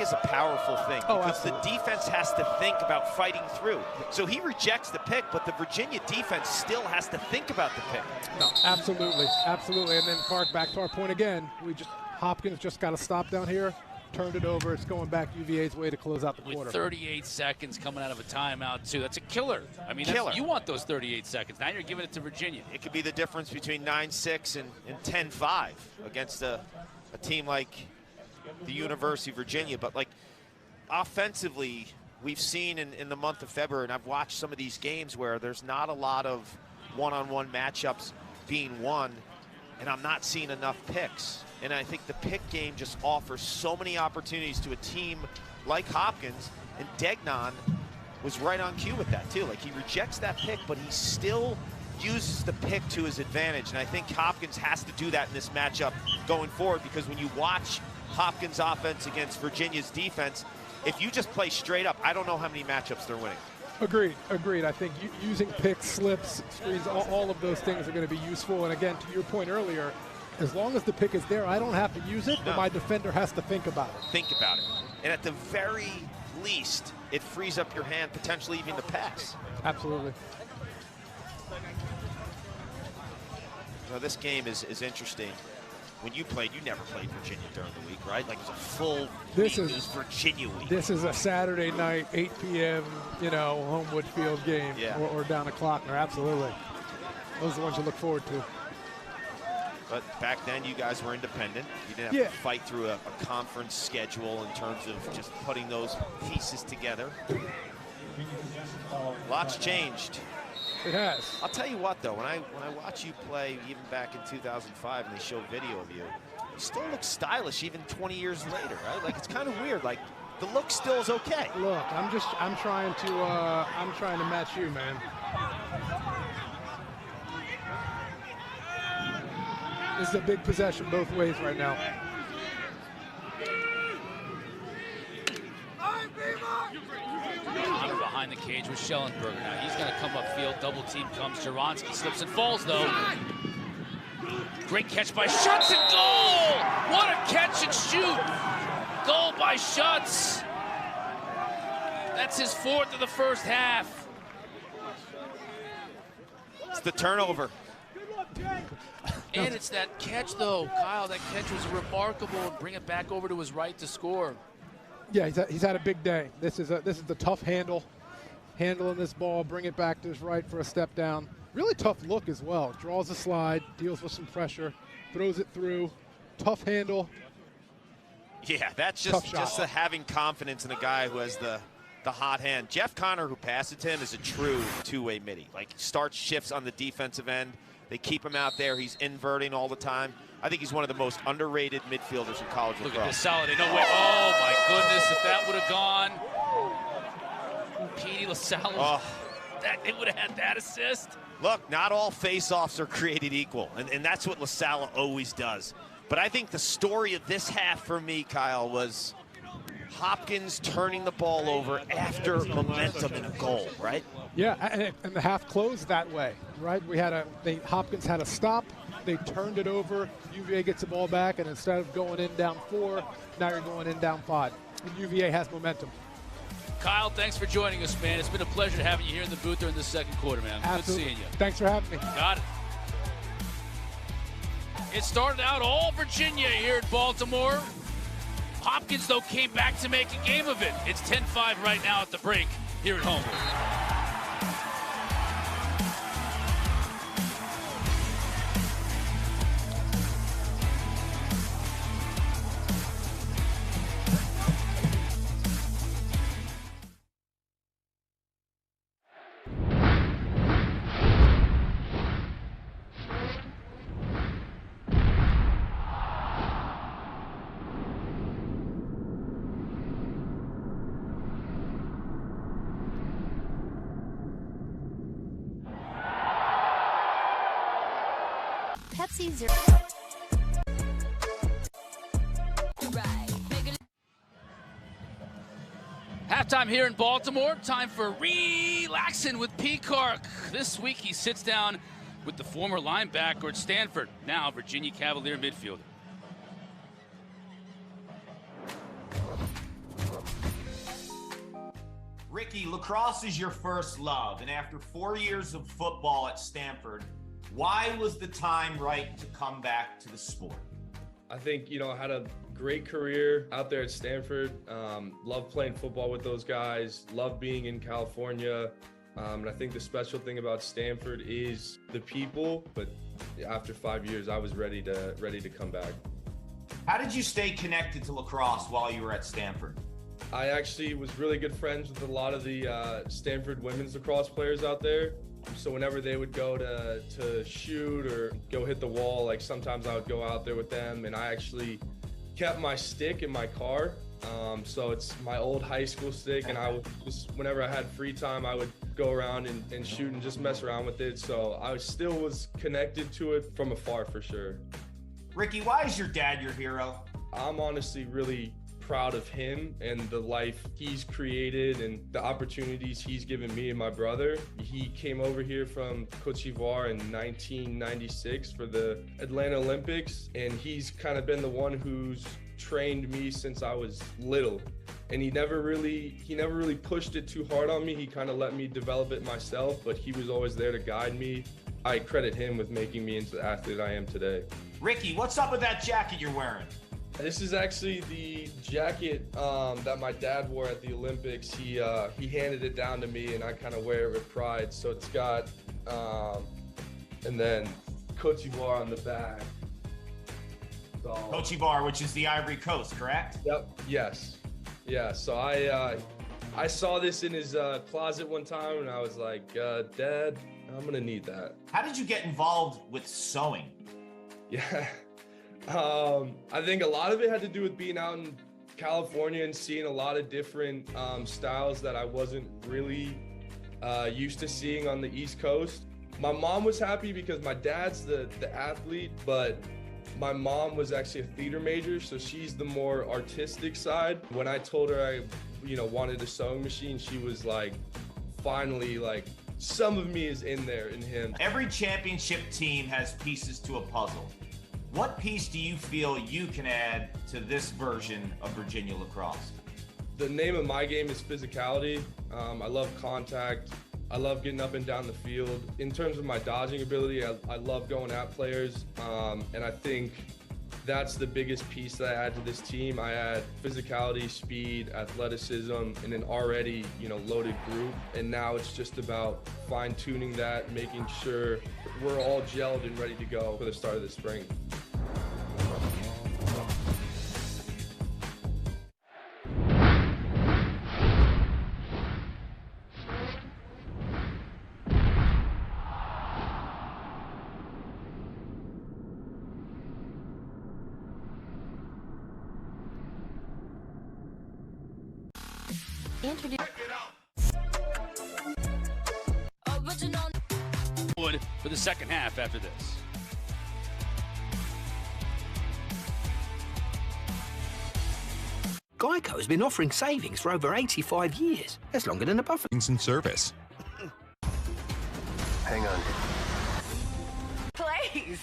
is a powerful thing, because the defense has to think about fighting through. So he rejects the pick, but the Virginia defense still has to think about the pick. No, absolutely, absolutely. And then, Kark, back to our point again, Hopkins just got to stop down here, turned it over. It's going back UVA's way to close out the quarter. With 38 seconds coming out of a timeout, too. That's a killer. I mean, you want those 38 seconds. Now you're giving it to Virginia. It could be the difference between 9-6 and 10-5 against a team like the University of Virginia. But, like, offensively, we've seen in the month of February, and I've watched some of these games where there's not a lot of one-on-one matchups being won, and I'm not seeing enough picks. And I think the pick game just offers so many opportunities to a team like Hopkins, and Degnan was right on cue with that, too. Like, he rejects that pick, but he still uses the pick to his advantage. And I think Hopkins has to do that in this matchup going forward, because when you watch Hopkins' offense against Virginia's defense, if you just play straight up, I don't know how many matchups they're winning. Agreed. I think using picks, slips, screens, all of those things are going to be useful. And again, to your point earlier, as long as the pick is there, I don't have to use it, but my defender has to think about it. Think about it. And at the very least, it frees up your hand, potentially even to pass. Absolutely. Now, this game is interesting. When you played, you never played Virginia during the week, right? Like, it was a full week. It was Virginia week. This is a Saturday night, 8 p.m., Homewood Field game, or down at Klockner. Absolutely. Those are the ones you look forward to. But back then, you guys were independent. You didn't have to fight through a conference schedule in terms of just putting those pieces together. Lots changed. It has. I'll tell you what, though, when I watch you play, even back in 2005, and they show video of you, you still look stylish even 20 years later, right? Like, it's kind of weird. Like, the look still is okay. Look, I'm trying to match you, man. This is a big possession both ways right now. Connor behind the cage with Schellenberger. Now he's going to come upfield. Double team comes. Jaronski slips and falls, though. Great catch by Schutz and goal! What a catch and shoot! Goal by Schutz. That's his 4th of the first half. It's the turnover. And it's that catch, though, Kyle. That catch was remarkable. And bring it back over to his right to score. Yeah, he's had a big day. This is the tough handling this ball, bring it back to his right for a step down. Really tough look as well. Draws a slide, deals with some pressure, throws it through. Tough handle. Yeah, that's just the having confidence in a guy who has the hot hand. Jeff Connor, who passes to him, is a true two-way midi. Like, starts shifts on the defensive end. They keep him out there. He's inverting all the time. I think he's one of the most underrated midfielders in college lacrosse. Look at this solid. No way. Oh, my goodness. If that would have gone, Petey LaSalle, it would have had that assist. Look, not all face-offs are created equal, and that's what LaSalle always does. But I think the story of this half for me, Kyle, was Hopkins turning the ball over after momentum in a goal, right? Yeah, and the half closed that way, right? Hopkins had a stop. They turned it over. UVA gets the ball back, and instead of going in down 4, now you're going in down 5. And UVA has momentum. Kyle, thanks for joining us, man. It's been a pleasure having you here in the booth during the second quarter, man. Absolutely. Good seeing you. Thanks for having me. Got it. It started out all Virginia here at Baltimore. Hopkins, though, came back to make a game of it. It's 10-5 right now at the break here at home. Pepsi Zero. Halftime here in Baltimore. Time for relaxing with Peacock. This week he sits down with the former linebacker at Stanford, now Virginia Cavalier midfielder. Ricky, lacrosse is your first love, and after 4 years of football at Stanford, why was the time right to come back to the sport? I think, I had a great career out there at Stanford. Loved playing football with those guys, loved being in California. And I think the special thing about Stanford is the people, but after 5 years, I was ready to come back. How did you stay connected to lacrosse while you were at Stanford? I actually was really good friends with a lot of the Stanford women's lacrosse players out there. So whenever they would go to shoot or go hit the wall, like sometimes I would go out there with them, and I actually kept my stick in my car. So it's my old high school stick, and I would just, whenever I had free time, I would go around and shoot and just mess around with it. So I still was connected to it from afar for sure. Ricky, why is your dad your hero? I'm honestly really proud of him and the life he's created and the opportunities he's given me and my brother. He came over here from Cote d'Ivoire in 1996 for the Atlanta Olympics, and he's kind of been the one who's trained me since I was little. And he never really pushed it too hard on me. He kind of let me develop it myself, but he was always there to guide me. I credit him with making me into the athlete I am today. Ricky, what's up with that jacket you're wearing? This is actually the jacket that my dad wore at the Olympics. He handed it down to me, and I kind of wear it with pride. So it's got, and then Cote d'Ivoire on the back. So, Cote d'Ivoire, which is the Ivory Coast, correct? Yep. Yes. Yeah. So I saw this in his closet one time, and I was like, Dad, I'm gonna need that. How did you get involved with sewing? Yeah. I think a lot of it had to do with being out in California and seeing a lot of different styles that I wasn't really used to seeing on the East Coast. My mom was happy because my dad's the athlete, but my mom was actually a theater major, so she's the more artistic side. When I told her I wanted a sewing machine, she was like, finally, like, some of me is in there in him. Every championship team has pieces to a puzzle. What piece do you feel you can add to this version of Virginia lacrosse? The name of my game is physicality. I love contact. I love getting up and down the field. In terms of my dodging ability, I love going at players, and I think that's the biggest piece that I add to this team. I add physicality, speed, athleticism, and an already, loaded group. And now it's just about fine-tuning that, making sure we're all gelled and ready to go for the start of the spring. For the second half after this. Geico's been offering savings for over 85 years. That's longer than a buffalo. And service. Hang on. Please.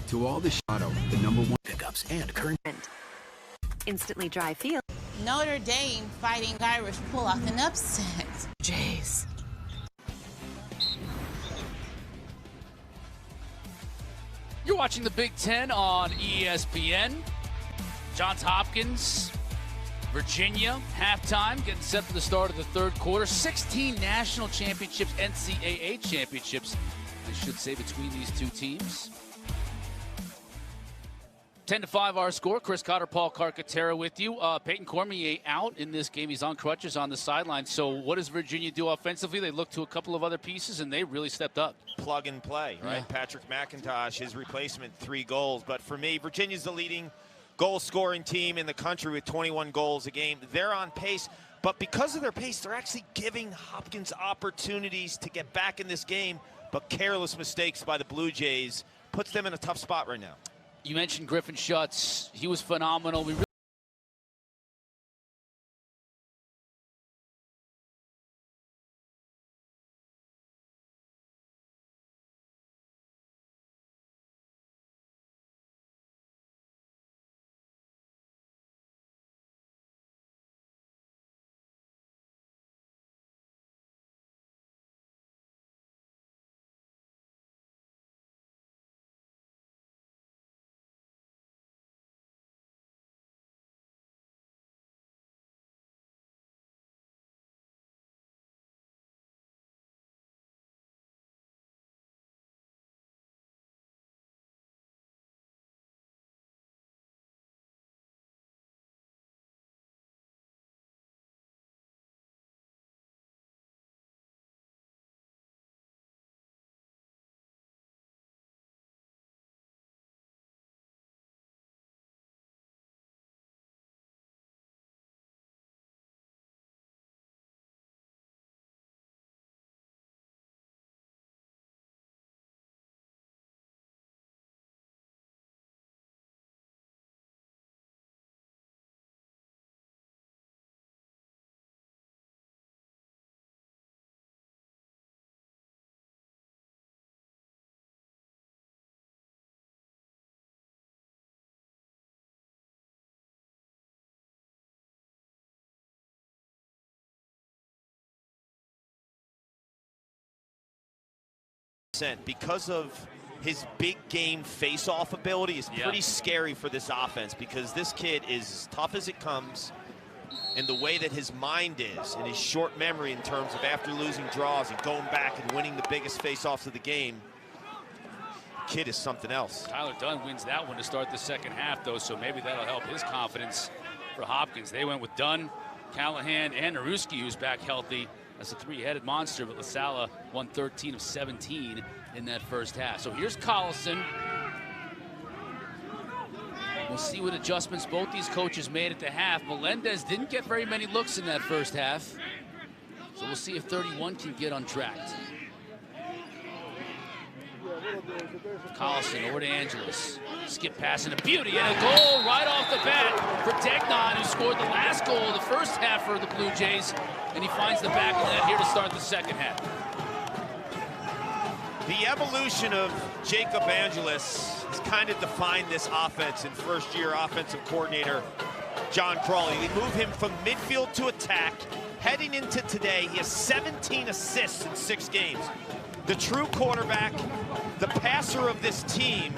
To all the Shadow, the #1 pickups and current. Instantly dry feel. Notre Dame fighting Irish pull off an upset. Jays. You're watching the Big Ten on ESPN. Johns Hopkins, Virginia, halftime, getting set for the start of the third quarter. 16 national championships, NCAA championships, I should say, between these two teams. 10-5 our score. Chris Cotter, Paul Carcaterra with you. Peyton Cormier out in this game. He's on crutches on the sideline. So what does Virginia do offensively? They look to a couple of other pieces, and they really stepped up. Plug and play, right? Yeah. Patrick McIntosh, his replacement, 3 goals. But for me, Virginia's the leading goal-scoring team in the country with 21 goals a game. They're on pace. But because of their pace, they're actually giving Hopkins opportunities to get back in this game. But careless mistakes by the Blue Jays puts them in a tough spot right now. You mentioned Griffin Schutz. He was phenomenal. We really because of his big game face-off ability is pretty scary for this offense, because this kid is as tough as it comes, and the way that his mind is and his short memory in terms of after losing draws and going back and winning the biggest face-offs of the game, kid is something else. Tyler Dunn wins that one to start the second half, though, so maybe that'll help his confidence for Hopkins. They went with Dunn, Callahan, and Naruski, who's back healthy. That's a 3-headed monster, but LaSala won 13 of 17 in that first half. So here's Collison. We'll see what adjustments both these coaches made at the half. Melendez didn't get very many looks in that first half. So we'll see if 31 can get untracked. Collison over to Angeles. Skip pass and a beauty and a goal right off the bat for Degnan, who scored the last goal of the first half for the Blue Jays. and he finds the back of the net here to start the second half. The evolution of Jacob Angelis has kind of defined this offense in first-year offensive coordinator John Crawley. They move him from midfield to attack. Heading into today, he has 17 assists in 6 games. The true quarterback, the passer of this team,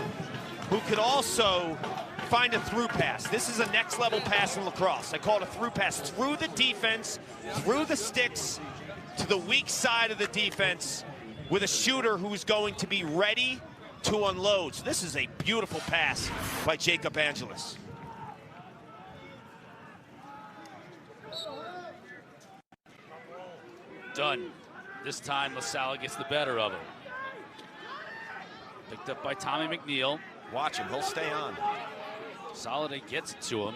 who could also find a through pass. This is a next-level pass in lacrosse. I call it a through pass. Through the defense, through the sticks, to the weak side of the defense, with a shooter who's going to be ready to unload. So this is a beautiful pass by Jacob Angelis. Done. This time, LaSalle gets the better of him. Picked up by Tommy McNeil. Watch him, he'll stay on. Soliday gets it to him,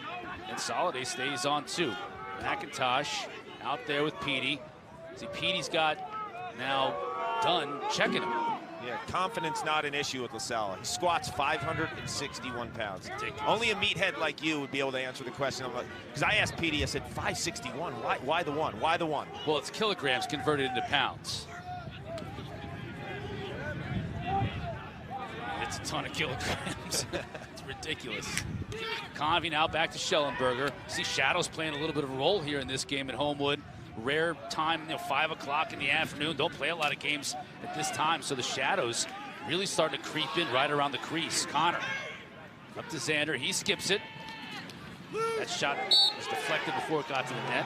and Soliday stays on too. McIntosh out there with Petey. See, Petey's got now Dunn checking him. Yeah, confidence not an issue with LaSalle. He squats 561 pounds. Ridiculous. Only a meathead like you would be able to answer the question. Because I asked Petey, I said, 561, why the one? Why the one? Well, it's kilograms converted into pounds. It's a ton of kilograms. It's ridiculous. Convey now back to Schellenberger. See Shadows playing a little bit of a role here in this game at Homewood. Rare time, 5 o'clock in the afternoon. Don't play a lot of games at this time, so the Shadows really starting to creep in right around the crease. Connor up to Xander. He skips it. That shot was deflected before it got to the net.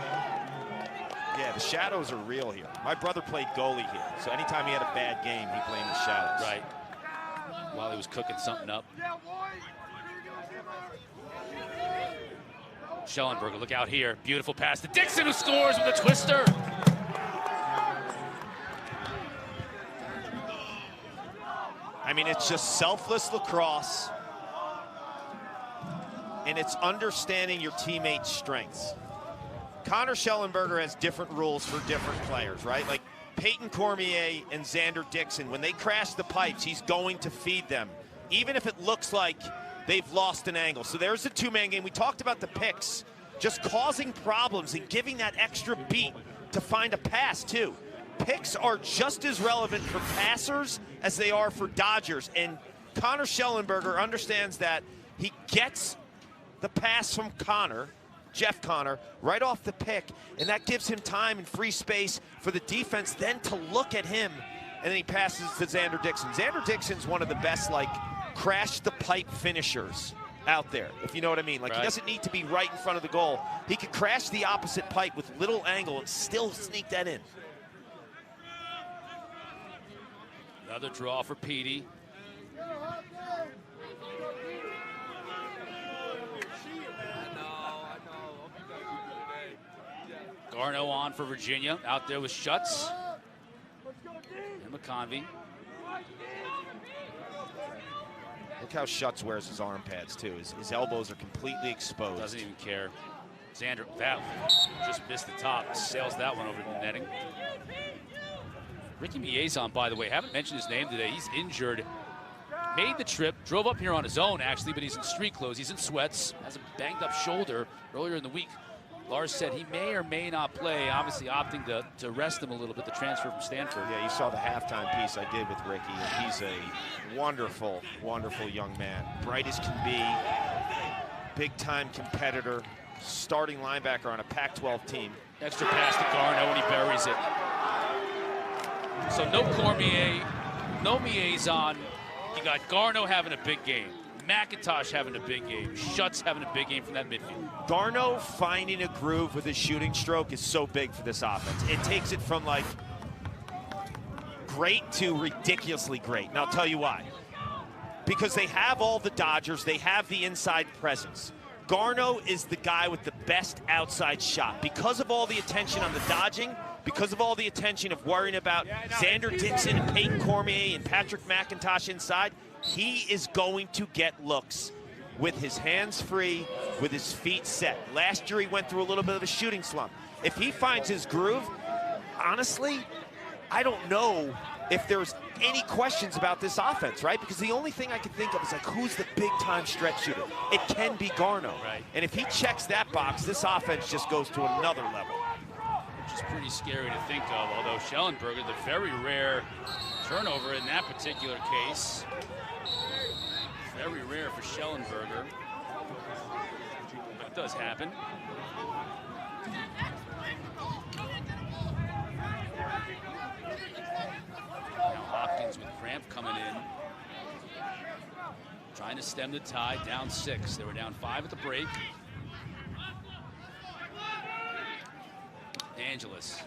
Yeah, the Shadows are real here. My brother played goalie here, so anytime he had a bad game, he blamed the Shadows. Right. While he was cooking something up. Schellenberger, look out here. Beautiful pass to Dixon, who scores with a twister. I mean, it's just selfless lacrosse, and it's understanding your teammates' strengths. Connor Schellenberger has different rules for different players, right? Like Peyton Cormier and Xander Dixon, when they crash the pipes, he's going to feed them, even if it looks like they've lost an angle. So there's a two-man game. We talked about the picks, just causing problems and giving that extra beat to find a pass, too. Picks are just as relevant for passers as they are for dodgers. And Connor Schellenberger understands that. He gets the pass from Connor, Jeff Connor, right off the pick, and that gives him time and free space for the defense then to look at him, and then he passes to Xander Dixon. Xander Dixon's one of the best, like, crash-the-pipe finishers out there, if you know what I mean. Like, right. He doesn't need to be right in front of the goal. He could crash the opposite pipe with little angle and still sneak that in. Another draw for Petey. Garno on for Virginia. Out there with Schutz. And McConvey. Look how Schutz wears his arm pads, too. His elbows are completely exposed. Doesn't even care. Xander, that just missed the top. Sails that one over the netting. Ricky Miezon, by the way, haven't mentioned his name today. He's injured. Made the trip, drove up here on his own, actually, but he's in street clothes. He's in sweats, has a banged-up shoulder earlier in the week. Lars said he may or may not play, obviously opting to rest him a little bit, the transfer from Stanford. Yeah, you saw the halftime piece I did with Ricky, and he's a wonderful, wonderful young man. Bright as can be, big-time competitor, starting linebacker on a Pac-12 team. Extra pass to Garno, and he buries it. So no Cormier, no Miezon. You got Garno having a big game. McIntosh having a big game. Schutz having a big game from that midfield. Garno finding a groove with his shooting stroke is so big for this offense. It takes it from, like, great to ridiculously great. And I'll tell you why. Because they have all the Dodgers. They have the inside presence. Garno is the guy with the best outside shot. Because of all the attention on the dodging, because of all the attention of worrying about Xander Dixon and Peyton Cormier and Patrick McIntosh inside, he is going to get looks with his hands free, with his feet set. Last year he went through a little bit of a shooting slump. If he finds his groove, honestly, I don't know if there's any questions about this offense, right? Because the only thing I can think of is, like, who's the big-time stretch shooter? It can be Garno. Right. And if he checks that box, this offense just goes to another level. which is pretty scary to think of, although Schellenberger, the very rare turnover in that particular case. Very rare for Schellenberger, but it does happen. Now Hopkins with cramp coming in. Trying to stem the tide, down 6. They were down 5 at the break. Angeles.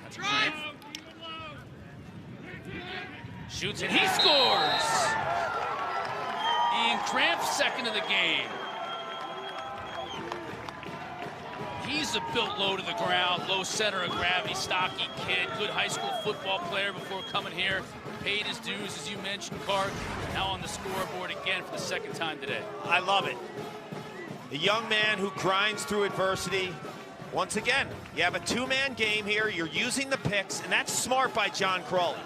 That's cramp. Shoots and he scores! Ian Cramp, second of the game. He's a built low to the ground, low center of gravity, stocky kid, good high school football player before coming here. Paid his dues, as you mentioned, Clark. Now on the scoreboard again for the second time today. I love it. A young man who grinds through adversity. Once again, you have a two-man game here. You're using the picks, and that's smart by John Crawley.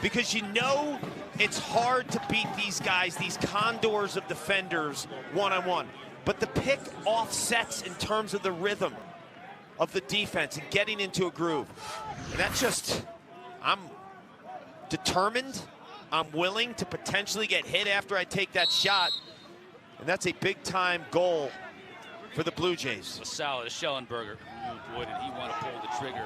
Because you know it's hard to beat these guys, these condors of defenders, one-on-one. But the pick offsets in terms of the rhythm of the defense and getting into a groove. And that's just, I'm determined, I'm willing to potentially get hit after I take that shot. And that's a big-time goal for the Blue Jays. Lasala to Schellenberger. Ooh, boy, did he want to pull the trigger.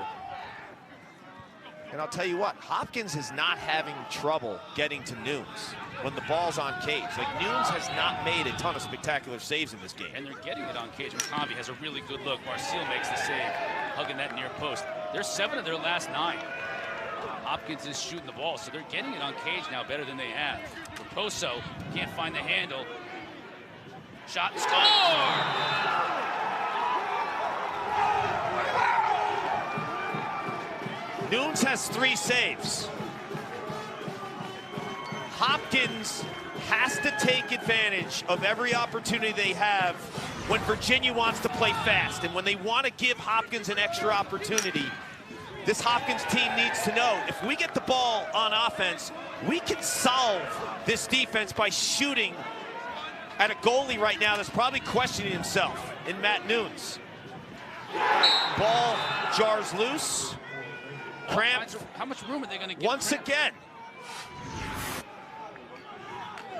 And I'll tell you what, Hopkins is not having trouble getting to Nunes when the ball's on cage. Like, Nunes has not made a ton of spectacular saves in this game. And they're getting it on cage. McConvey has a really good look. Marcel makes the save, hugging that near post. They're 7 of their last 9. Hopkins is shooting the ball, so they're getting it on cage now better than they have. Raposo can't find the handle. Shot and score! Nunes has 3 saves. Hopkins has to take advantage of every opportunity they have when Virginia wants to play fast. And when they want to give Hopkins an extra opportunity, this Hopkins team needs to know, if we get the ball on offense, we can solve this defense by shooting at a goalie right now that's probably questioning himself in Matt Nunes. Ball jars loose. Cramp. How much room are they going to get? Once again.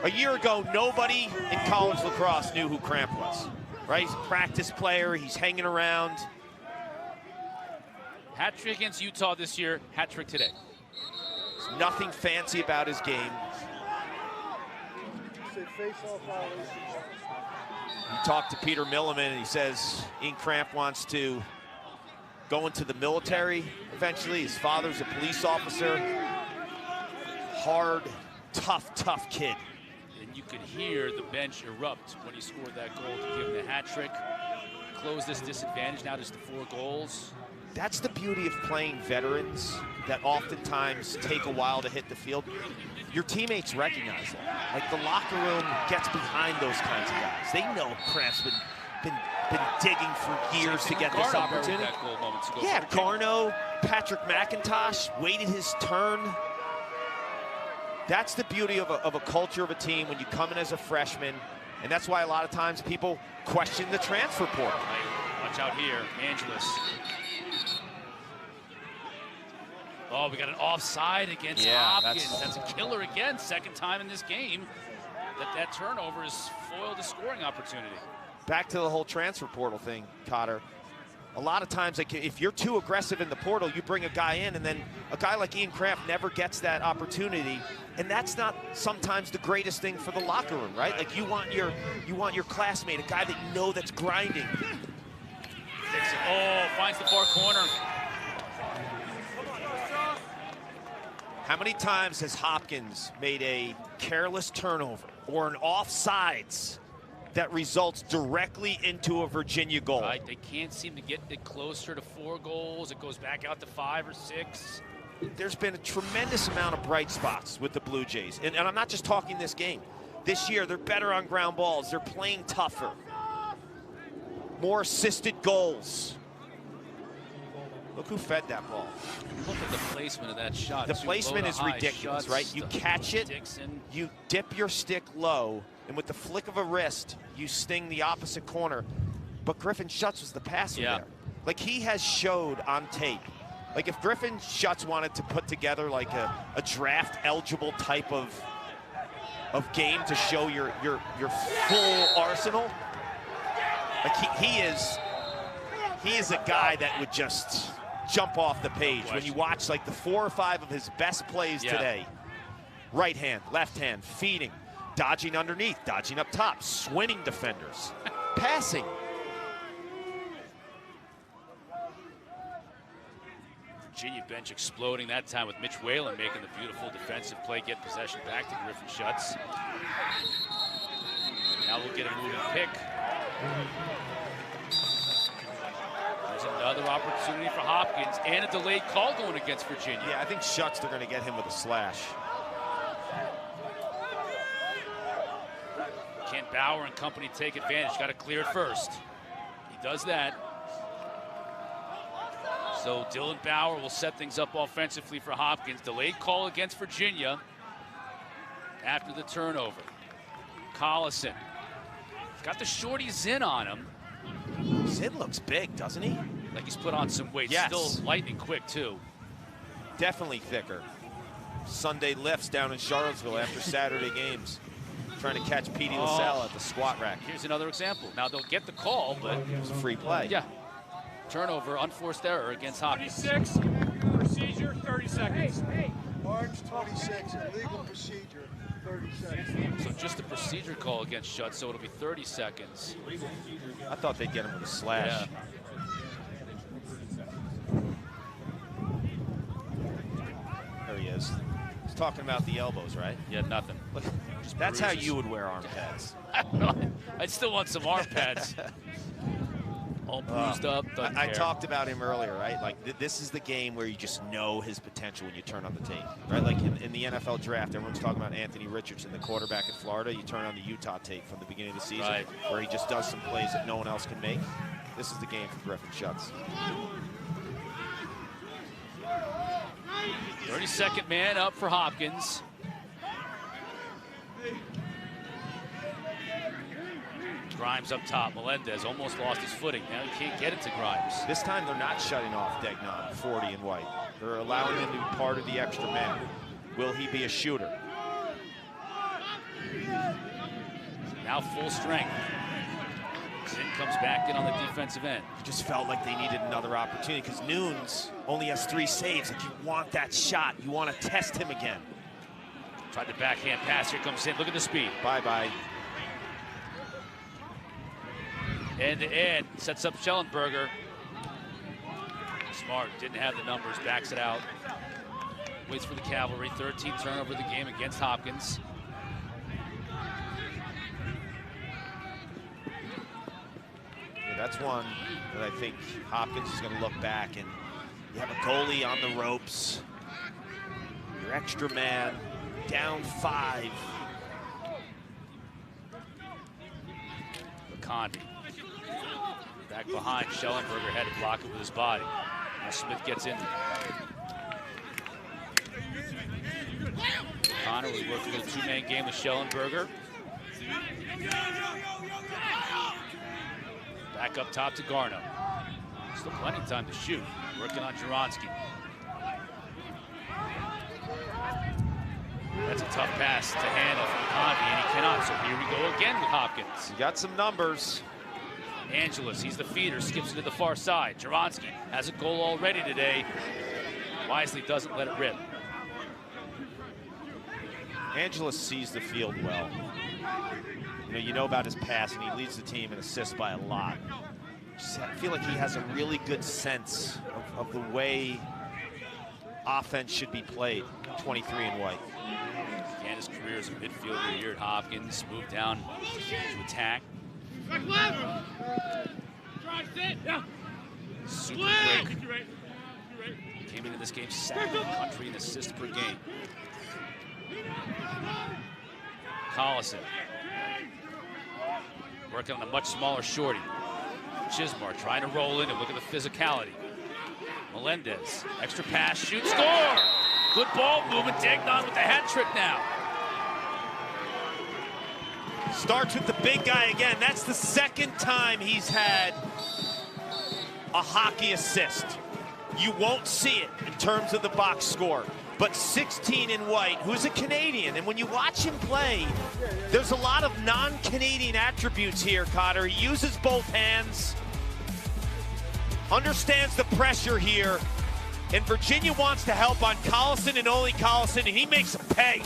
A year ago, nobody in college lacrosse knew who Cramp was, right? He's a practice player. He's hanging around. Hat trick against Utah this year. Hat trick today. There's nothing fancy about his game. You talk to Peter Milliman, and he says Ian Cramp wants to go into the military eventually. His father's a police officer. Hard, tough kid. And you could hear the bench erupt when he scored that goal to give him the hat trick. Close this disadvantage now just to 4 goals. That's the beauty of playing veterans that oftentimes take a while to hit the field. Your teammates recognize that. Like, the locker room gets behind those kinds of guys. They know Cramp's been digging for years to get this opportunity. That goal moments ago. Yeah, Garno, Patrick McIntosh waited his turn. That's the beauty of a culture of a team when you come in as a freshman, and that's why a lot of times people question the transfer portal. Watch out here, Angeles. Oh, we got an offside against Hopkins. That's a killer again. Second time in this game that turnover has foiled a scoring opportunity. Back to the whole transfer portal thing, Cotter. A lot of times, like, if you're too aggressive in the portal, you bring a guy in, and then a guy like Ian Cramp never gets that opportunity, and that's not sometimes the greatest thing for the locker room, right? Like, you want your classmate, a guy that you know that's grinding. Oh, finds the far corner. How many times has Hopkins made a careless turnover or an offsides that results directly into a Virginia goal? Right, they can't seem to get it closer to 4 goals. It goes back out to 5 or 6. There's been a tremendous amount of bright spots with the Blue Jays. And I'm not just talking this game. This year, they're better on ground balls. They're playing tougher. More assisted goals. Look who fed that ball. Look at the placement of that shot. The placement is ridiculous, right? You catch it, you dip your stick low, and with the flick of a wrist, you sting the opposite corner. but Griffin Schutz was the passer there. Like, he has showed on tape. Like, if Griffin Schutz wanted to put together like a draft-eligible type of game to show your full arsenal, like he is a guy that would just jump off the page when you watch like the 4 or 5 of his best plays today. Right hand, left hand, feeding, dodging underneath, dodging up top, swinging defenders, passing. Virginia bench exploding that time with Mitch Whalen making the beautiful defensive play, get possession back to Griffin Schutz. Now we'll get a moving pick. There's another opportunity for Hopkins and a delayed call going against Virginia. Yeah, I think Schutz, they're going to get him with a slash. Can Bauer and company take advantage? Got to clear it first. He does that. So Dylan Bauer will set things up offensively for Hopkins. Delayed call against Virginia after the turnover. Collison got the shorty Zinn on him. Zinn looks big, doesn't he? Like he's put on some weight. Yes. Still lightning quick, too. Definitely thicker. Sunday lifts down in Charlottesville after Saturday games. Trying to catch Petey LaSalle at the squat rack. Here's another example. Now they'll get the call, but it was a free play. Yeah. Turnover, unforced error against Hopkins. 26, procedure, 30 seconds. Orange 26, illegal procedure, 30 seconds. So just a procedure call against Schutz, so it'll be 30 seconds. I thought they'd get him with a slash. Yeah. There he is. He's talking about the elbows, right? Yeah, nothing. Look, that's how you would wear arm pads. I don't know. I'd still want some arm pads. All bruised up. I talked about him earlier, right? Like, this is the game where you just know his potential when you turn on the tape, right? Like in the NFL draft, everyone's talking about Anthony Richardson, the quarterback at Florida. You turn on the Utah tape from the beginning of the season, where he just does some plays that no one else can make. This is the game for Griffin Schutz. 32nd man up for Hopkins. Grimes up top. Melendez almost lost his footing. Now he can't get it to Grimes. This time they're not shutting off Degnan, 40 and white. They're allowing him to be part of the extra man. Will he be a shooter? Now full strength. Zinn comes back in on the defensive end. It just felt like they needed another opportunity because Nunes only has 3 saves. Like, you want that shot. You want to test him again. Tried the backhand pass. Here comes Zinn. Look at the speed. Bye-bye. End-to-end, sets up Schellenberger. Smart, didn't have the numbers, backs it out. Waits for the Cavalry, 13th turnover of the game against Hopkins. Yeah, that's one that I think Hopkins is going to look back, and you have a goalie on the ropes. Your extra man, down 5. McConvey. Back behind, Schellenberger had to block it with his body. Now Smith gets in. Connor will work a little 2-man game with Schellenberger. Back up top to Garno. Still plenty of time to shoot. Working on Juronski. That's a tough pass to handle from McConvey, and he cannot. So here we go again with Hopkins. You got some numbers. Angeles, he's the feeder, skips it to the far side. Juronski has a goal already today. Wisely doesn't let it rip. Angeles sees the field well. You know about his pass, and he leads the team in assists by a lot. I feel like he has a really good sense of the way offense should be played. 23 and white. Began his career as a midfielder here at Hopkins, moved down to attack. Super quick. Came into this game second in the country in assists per game. Collison. Working on a much smaller shorty. Chismar trying to roll in and look at the physicality. Melendez, extra pass, shoot, score! Good ball movement, Degnan with the hat trick now. Starts with the big guy again. That's the second time he's had a hockey assist. You won't see it in terms of the box score. But 16 in white, who's a Canadian. And when you watch him play, there's a lot of non-Canadian attributes here, Cotter. He uses both hands, understands the pressure here, and Virginia wants to help on Collison and only Collison, and he makes him pay.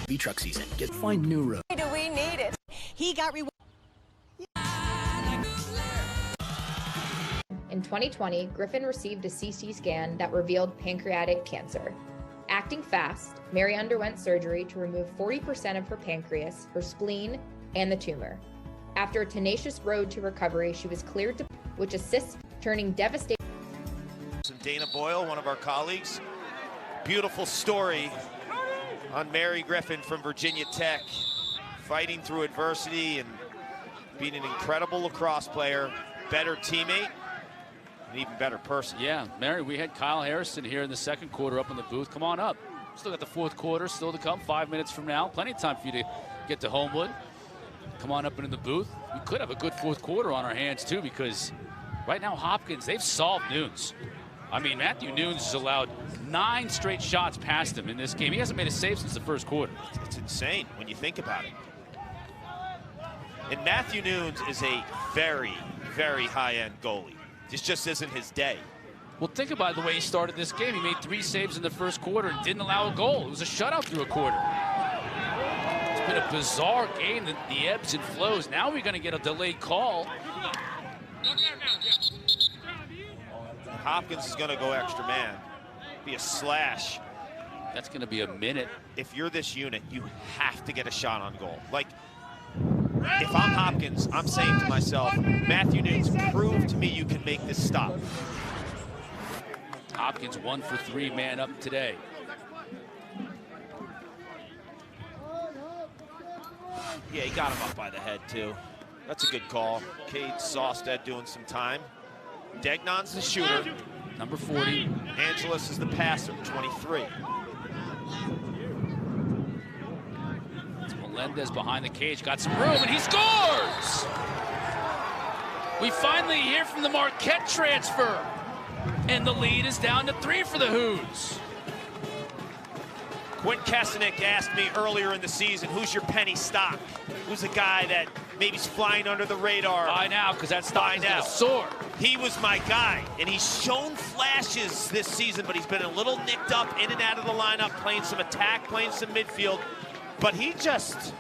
V-Truck season. Find new road. Do we need it? He got rewarded. In 2020, Griffin received a CT scan that revealed pancreatic cancer. Acting fast, Mary underwent surgery to remove 40% of her pancreas, her spleen, and the tumor. After a tenacious road to recovery, she was cleared to, which assists turning devastating. Dana Boyle, one of our colleagues. Beautiful story on Mary Griffin from Virginia Tech, fighting through adversity and being an incredible lacrosse player, better teammate, an even better person. Yeah, Mary, we had Kyle Harrison here in the second quarter up in the booth. Come on up. Still got the fourth quarter still to come, 5 minutes from now. Plenty of time for you to get to Homewood. Come on up into the booth. We could have a good fourth quarter on our hands, too, because right now Hopkins, they've solved Nunes. I mean, Matthew Nunes has allowed 9 straight shots past him in this game. He hasn't made a save since the first quarter. It's insane when you think about it. And Matthew Nunes is a very, very high-end goalie. This just isn't his day. Well, think about the way he started this game. He made 3 saves in the first quarter and didn't allow a goal. It was a shutout through a quarter. It's been a bizarre game, the ebbs and flows. Now we're going to get a delayed call. Hopkins is going to go extra man. Be a slash. That's going to be a minute. If you're this unit, you have to get a shot on goal. Like, if I'm Hopkins, I'm saying to myself, Matthew Nunes, prove to me you can make this stop. Hopkins 1 for 3 man up today. Yeah, he got him up by the head, too. That's a good call. Cade Sawstead doing some time. Degnon's the shooter. Number 40. Angeles is the passer, 23. It's Melendez behind the cage, got some room, and he scores! We finally hear from the Marquette transfer. And the lead is down to 3 for the Hoos. Quinn Kesenick asked me earlier in the season, who's your penny stock? Who's a guy that maybe is flying under the radar? Buy now, because that stock is going to soar. He was my guy, and he's shown flashes this season, but he's been a little nicked up in and out of the lineup, playing some attack, playing some midfield. But he just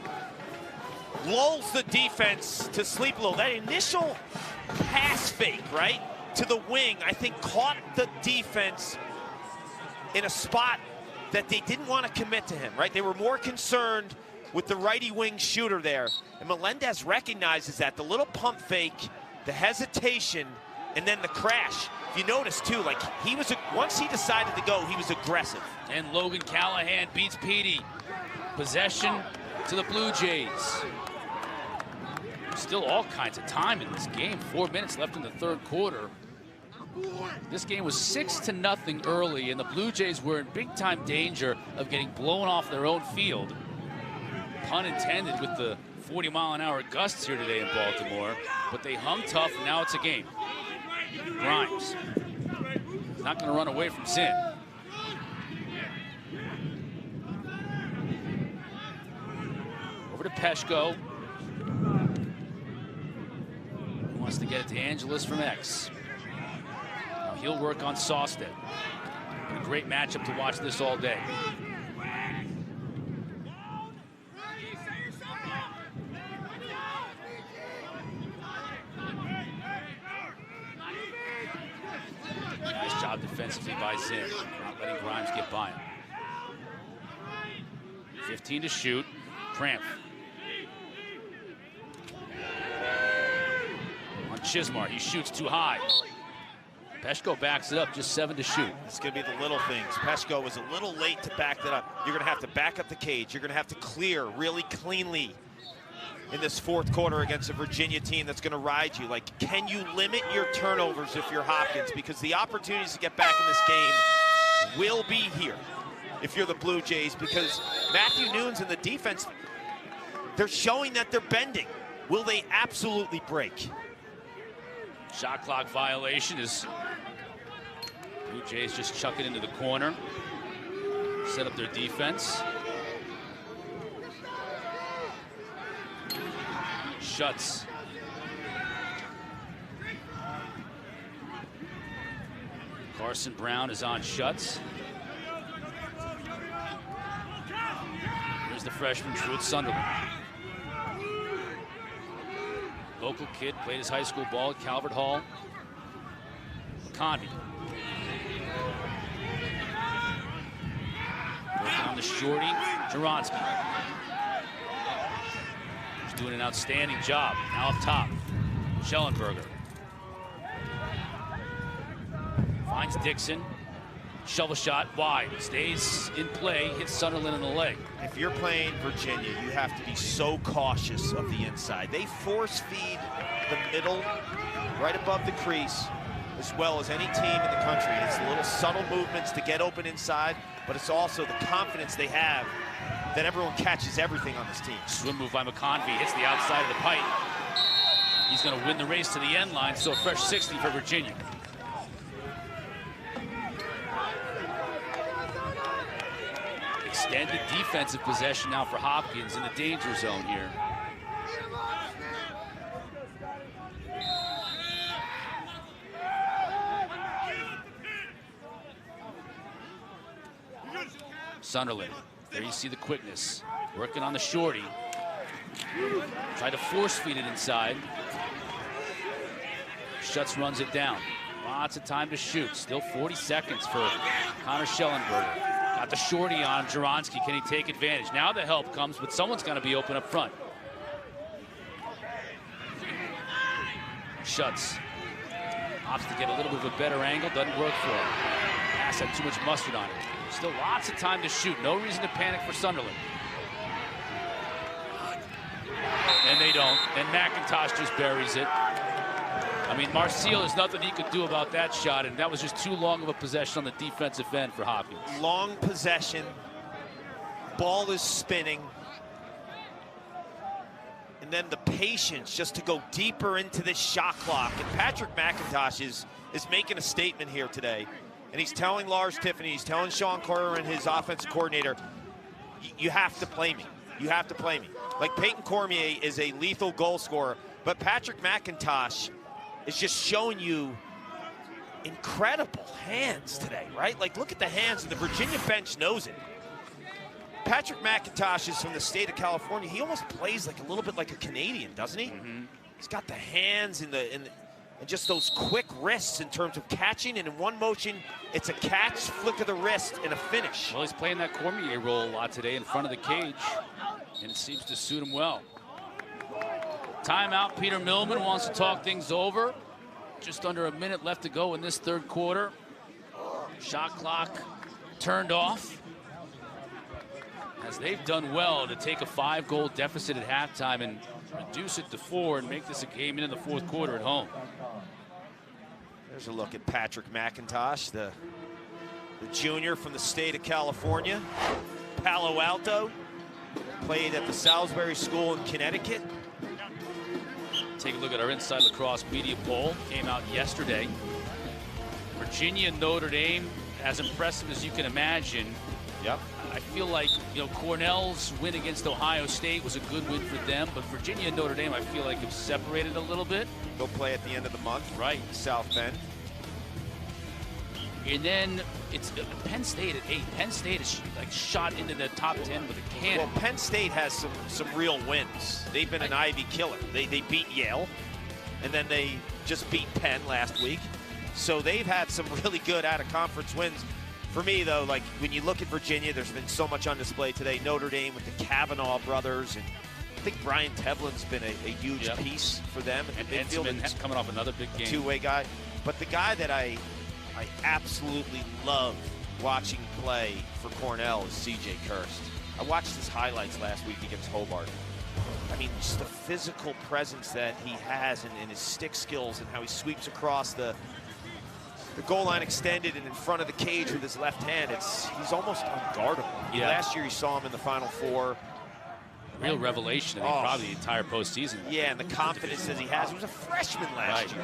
lulls the defense to sleep a little. That initial pass fake, right, to the wing, I think caught the defense in a spot that they didn't want to commit to him, right? They were more concerned with the righty wing shooter there. And Melendez recognizes that, the little pump fake, the hesitation, and then the crash. If you notice too, like once he decided to go, he was aggressive. And Logan Callahan beats Petey. Possession to the Blue Jays. Still all kinds of time in this game. 4 minutes left in the third quarter. This game was 6-0 early, and the Blue Jays were in big-time danger of getting blown off their own field. Pun intended with the 40-mile-an-hour gusts here today in Baltimore, but they hung tough, and now it's a game. Grimes not going to run away from sin. Over to Peshko. He wants to get it to Angeles from X. He'll work on Sawstead. A great matchup to watch this all day. Nice job defensively by Zinn, not letting Grimes get by him. 15 to shoot. Cramp. On Chismar, he shoots too high. Peshko backs it up, just 7 to shoot. It's going to be the little things. Peshko was a little late to back that up. You're going to have to back up the cage. You're going to have to clear really cleanly in this fourth quarter against a Virginia team that's going to ride you. Like, can you limit your turnovers if you're Hopkins? Because the opportunities to get back in this game will be here. if you're the Blue Jays, because Matthew Nunes and the defense, they're showing that they're bending. Will they absolutely break? Shot clock violation is Blue Jays just chuck it into the corner, set up their defense. Shuts. Carson Brown is on Shuts. Here's the freshman Truth Sunderland. Local kid, played his high school ball at Calvert Hall. McConvey. Working on the shorty, Jaronsky. He's doing an outstanding job. Now up top, Schellenberger. Finds Dixon. Shovel shot wide. Stays in play, hits Sunderland in the leg. If you're playing Virginia, you have to be so cautious of the inside. They force feed the middle right above the crease as well as any team in the country. It's the little subtle movements to get open inside, but it's also the confidence they have that everyone catches everything on this team. Swim move by McConvey, hits the outside of the pipe. He's going to win the race to the end line, so a fresh 60 for Virginia. Extended defensive possession now for Hopkins in the danger zone here. Sunderland, there you see the quickness. Working on the shorty. Tried to force feed it inside. Shuts runs it down. Lots of time to shoot. Still 40 seconds for Connor Schellenberger. Got the shorty on Jaronsky. Can he take advantage? Now the help comes, but someone's got to be open up front. Shuts. Opts to get a little bit of a better angle. Doesn't work for him. Pass had too much mustard on it. Still lots of time to shoot. No reason to panic for Sunderland. And they don't. And McIntosh just buries it. I mean, Marcial, there's nothing he could do about that shot, and that was just too long of a possession on the defensive end for Hopkins. Long possession. Ball is spinning. And then the patience just to go deeper into this shot clock. And Patrick McIntosh is making a statement here today. And he's telling Lars Tiffany, he's telling Sean Corrin, his offensive coordinator, you have to play me. You have to play me. Like, Peyton Cormier is a lethal goal scorer, but Patrick McIntosh is just showing you incredible hands today, right? Like, look at the hands, and the Virginia bench knows it. Patrick McIntosh is from the state of California. He almost plays like a little bit like a Canadian, doesn't he? Mm-hmm. He's got the hands and just those quick wrists in terms of catching, and in one motion, it's a catch, flick of the wrist, and a finish. Well, he's playing that Cormier role a lot today in front of the cage, and it seems to suit him well. Timeout. Peter Millman wants to talk things over. Just under a minute left to go in this third quarter. Shot clock turned off, as they've done well to take a 5-goal deficit at halftime and reduce it to 4 and make this a game into the fourth quarter at home. There's a look at Patrick McIntosh, the junior from the state of California, Palo Alto, played at the Salisbury School in Connecticut. Take a look at our Inside Lacrosse media poll. Came out yesterday. Virginia and Notre Dame, as impressive as you can imagine. Yep. I feel like, Cornell's win against Ohio State was a good win for them, but Virginia and Notre Dame, I feel like, have separated a little bit. They'll play at the end of the month. Right. South Bend. And then it's Penn State at 8. Penn State is like shot into the top 10 with a cannon. Well, Penn State has some real wins. They've been an Ivy killer. They beat Yale, and then they just beat Penn last week. So they've had some really good out-of-conference wins. For me, though, like, when you look at Virginia, there's been so much on display today. Notre Dame with the Kavanaugh brothers, and I think Brian Tevlin's been a huge piece for them. And Hensman coming off another big game. Two-way guy. But the guy that I absolutely love watching play for Cornell is C.J. Kirst. I watched his highlights last week against Hobart. I mean, just the physical presence that he has and his stick skills and how he sweeps across the the goal line extended and in front of the cage with his left hand, he's almost unguardable. Yeah. Last year you saw him in the Final Four. Real revelation, I think, probably the entire postseason. Yeah, and the confidence that he has. He was a freshman last year.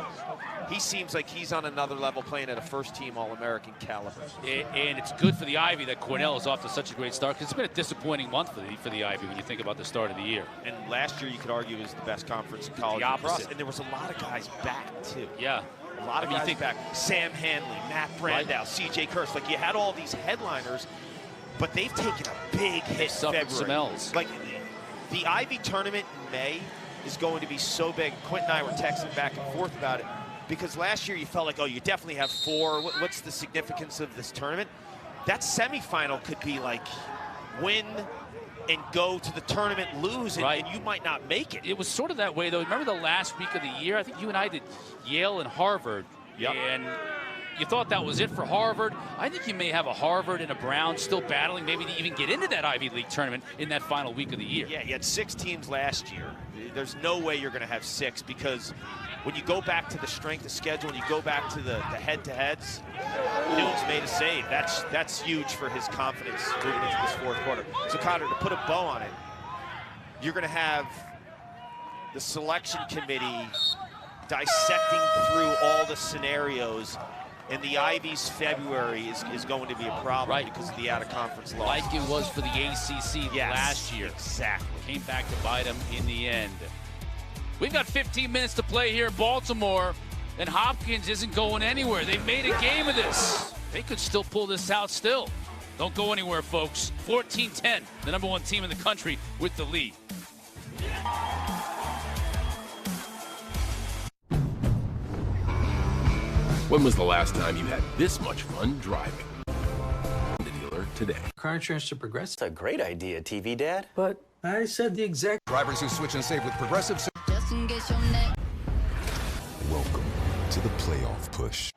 He seems like he's on another level playing at a first-team All-American caliber. And it's good for the Ivy that Cornell is off to such a great start, because it's been a disappointing month for the Ivy when you think about the start of the year. And last year you could argue was the best conference in college lacrosse. And there was a lot of guys back, too. Yeah. A lot of guys back. Sam Hanley, Matt Brandow, C.J. Kurtz. Like, you had all these headliners, but they've taken a big hit in February. Some L's. Like, the Ivy tournament in May is going to be so big. Quint and I were texting back and forth about it, because last year you felt like, oh, you definitely have 4. What's the significance of this tournament? That semifinal could be like win and go to the tournament, lose, and you might not make it. It was sort of that way, though. Remember the last week of the year? I think you and I did Yale and Harvard. Yep. And you thought that was it for Harvard. I think you may have a Harvard and a Brown still battling, maybe to even get into that Ivy League tournament in that final week of the year. Yeah, you had 6 teams last year. There's no way you're going to have 6, because when you go back to the strength of schedule and you go back to the head-to-heads, Newton's made a save. That's huge for his confidence moving into this 4th quarter. So, Connor, to put a bow on it, you're going to have the selection committee dissecting through all the scenarios. And the Ivy's February is going to be a problem because of the out-of-conference loss. Like it was for the ACC last year. Exactly. Came back to bite them in the end. We've got 15 minutes to play here in Baltimore, and Hopkins isn't going anywhere. They've made a game of this. They could still pull this out still. Don't go anywhere, folks. 14-10, the #1 team in the country with the lead. When was the last time you had this much fun driving? The dealer today. Car insurance to Progressive. That's a great idea, TV Dad. But I said the exact. Drivers who switch and save with Progressive. Just in case your neck. Welcome to the playoff push.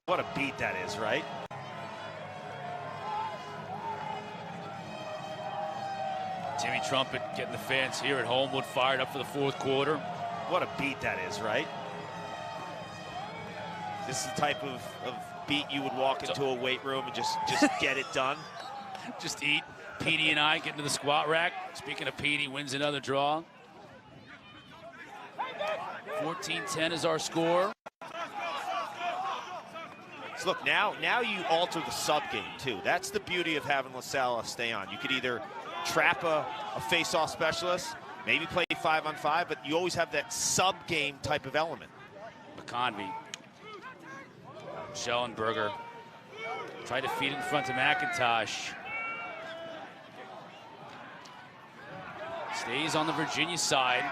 What a beat that is, right? Timmy Trumpet getting the fans here at Homewood fired up for the 4th quarter. What a beat that is, right? This is the type of beat you would walk into a weight room and just get it done. Just eat. Petey and I get into the squat rack. Speaking of Petey, wins another draw. 14-10 is our score. So look, now you alter the sub game too. That's the beauty of having LaSalle stay on. You could either trap a face-off specialist, maybe play 5-on-5, but you always have that sub game type of element. McConvey. Schellenberger tried to feed in front to McIntosh. Stays on the Virginia side.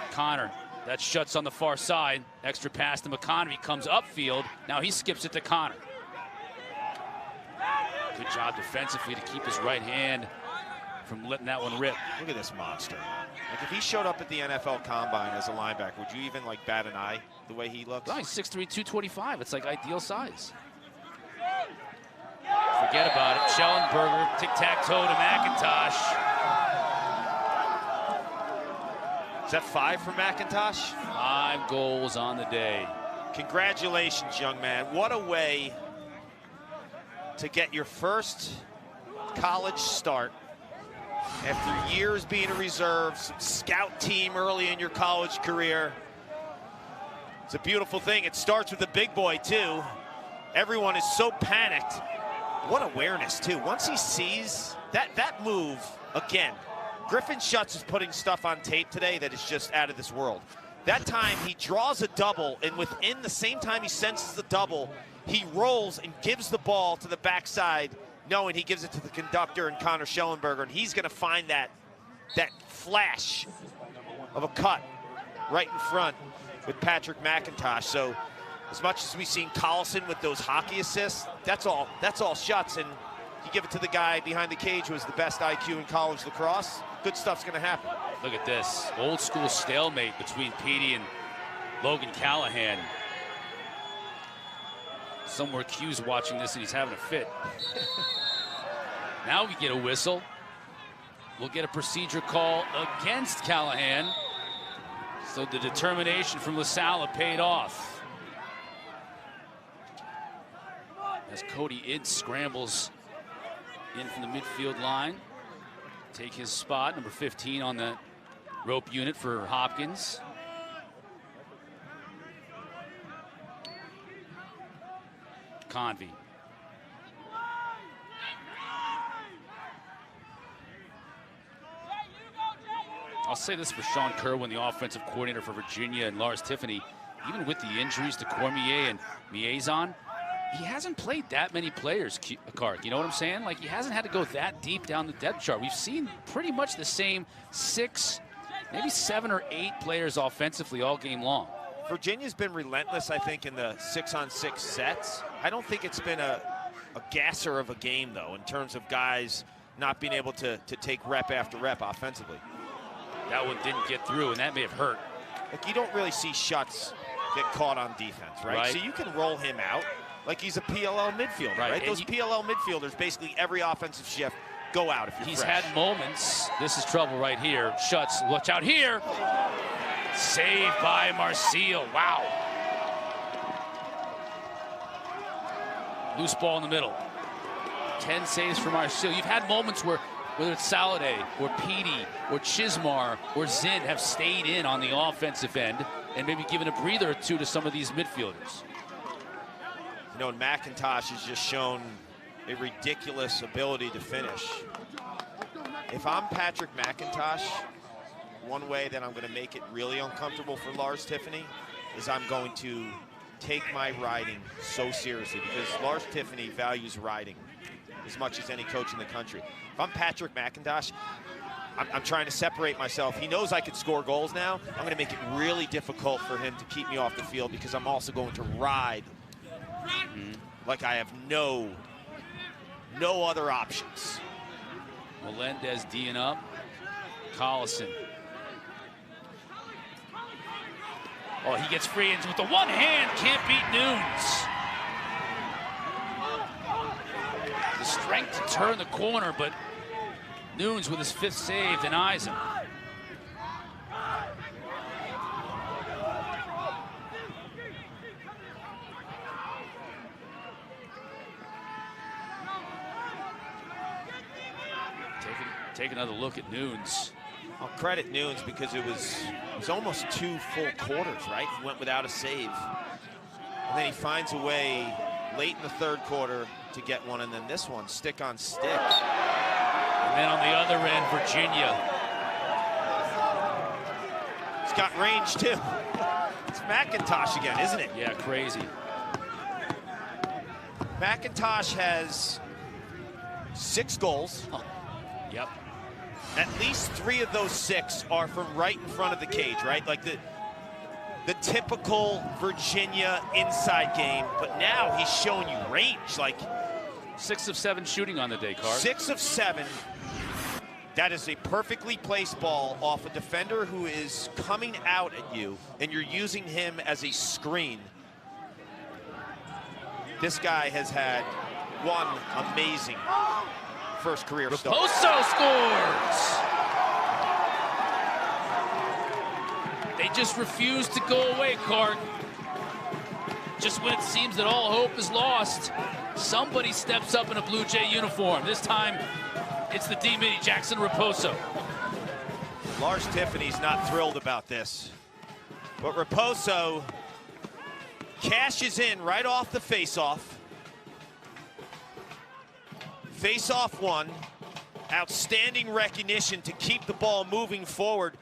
Connor, that shuts on the far side. Extra pass to McConvey, comes upfield. Now he skips it to Connor. Good job defensively to keep his right hand from letting that one rip. Look at this monster. Like, if he showed up at the NFL Combine as a linebacker, would you even like bat an eye the way he looks? Oh, he's 6'3", 225. It's like ideal size. Forget about it. Schellenberger, tic-tac-toe to McIntosh. Is that 5 for McIntosh? 5 goals on the day. Congratulations, young man. What a way to get your first college start after years being a reserve, some scout team early in your college career. It's a beautiful thing. It starts with the big boy, too. Everyone is so panicked. What awareness, too. Once he sees that move, again, Griffin Schutz is putting stuff on tape today that is just out of this world. That time, he draws a double, and within the same time he senses the double, he rolls and gives the ball to the backside, knowing he gives it to the conductor and Connor Schellenberger, and he's going to find that flash of a cut right in front with Patrick McIntosh. So as much as we've seen Collison with those hockey assists, that's all Schutz, and you give it to the guy behind the cage who has the best IQ in college lacrosse, good stuff's going to happen. Look at this. Old school stalemate between Petey and Logan Callahan. Somewhere Q's watching this and he's having a fit. Now we get a whistle. We'll get a procedure call against Callahan. So the determination from LaSalle paid off. as Cody Ince scrambles in from the midfield line. Take his spot, number 15 on the rope unit for Hopkins. Convey. I'll say this for Sean Kerwin, the offensive coordinator for Virginia, and Lars Tiffany. Even with the injuries to Cormier and Miezon, he hasn't played that many players, Clark. You know what I'm saying? Like, he hasn't had to go that deep down the depth chart. We've seen pretty much the same 6, maybe 7 or 8 players offensively all game long. Virginia's been relentless, I think, in the 6-on-6 sets. I don't think it's been a gasser of a game, though, in terms of guys not being able to take rep after rep offensively. That one didn't get through, and that may have hurt. Like, you don't really see Schutz get caught on defense, right? So you can roll him out like he's a PLL midfielder, right? Those PLL midfielders, basically every offensive shift, go out if you're He's fresh. had moments. This is trouble right here. Schutz, watch out here. Saved by Marcil. Wow. Loose ball in the middle. 10 saves for Marcil. You've had moments where, whether it's Saladay or Petey or Chismar or Zinn, have stayed in on the offensive end and maybe given a breather or two to some of these midfielders. You know, McIntosh has just shown a ridiculous ability to finish. If I'm Patrick McIntosh, one way that I'm going to make it really uncomfortable for Lars Tiffany is I'm going to take my riding so seriously, because Lars Tiffany values riding as much as any coach in the country. If I'm Patrick McIntosh, I'm trying to separate myself. He knows I could score goals now. I'm going to make it really difficult for him to keep me off the field, because I'm also going to ride like I have no other options. Melendez D'ing up. Collison. Oh, he gets free and with the one hand, can't beat Nunes. The strength to turn the corner, but Nunes with his 5th save denies him. Take another look at Nunes. I'll credit Nunes because it was almost 2 full quarters, right? He went without a save. And then he finds a way late in the 3rd quarter to get one, and then this one, stick on stick. And then on the other end, Virginia. He's got range too. It's McIntosh again, isn't it? Yeah, crazy. McIntosh has 6 goals. Oh. Yep. At least 3 of those 6 are from right in front of the cage, right? Like the typical Virginia inside game, but now he's showing you range. Like 6 of 7 shooting on the day, Carr. 6 of 7. That is a perfectly placed ball off a defender who is coming out at you, and you're using him as a screen. This guy has had one amazing first career start. Raposo scores! They just refuse to go away, Clark. Just when it seems that all hope is lost, somebody steps up in a Blue Jay uniform. This time, it's the D-Mini, Jackson Raposo. Lars Tiffany's not thrilled about this, but Raposo cashes in right off the face-off. Face-off one, outstanding recognition to keep the ball moving forward.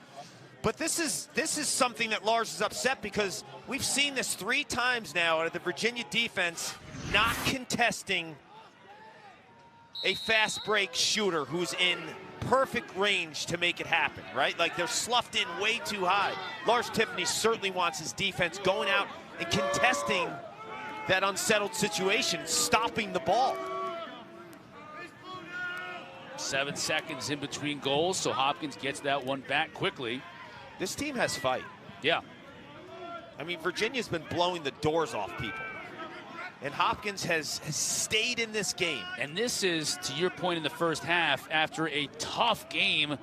But this is something that Lars is upset, because we've seen this 3 times now out of the Virginia defense not contesting a fast break shooter who's in perfect range to make it happen, right? Like, they're sloughed in way too high. Lars Tiffany certainly wants his defense going out and contesting that unsettled situation, stopping the ball. 7 seconds in between goals, so Hopkins gets that one back quickly. This team has fight. Yeah. I mean, Virginia's been blowing the doors off people, and Hopkins has stayed in this game. And this is, to your point in the first half, after a tough game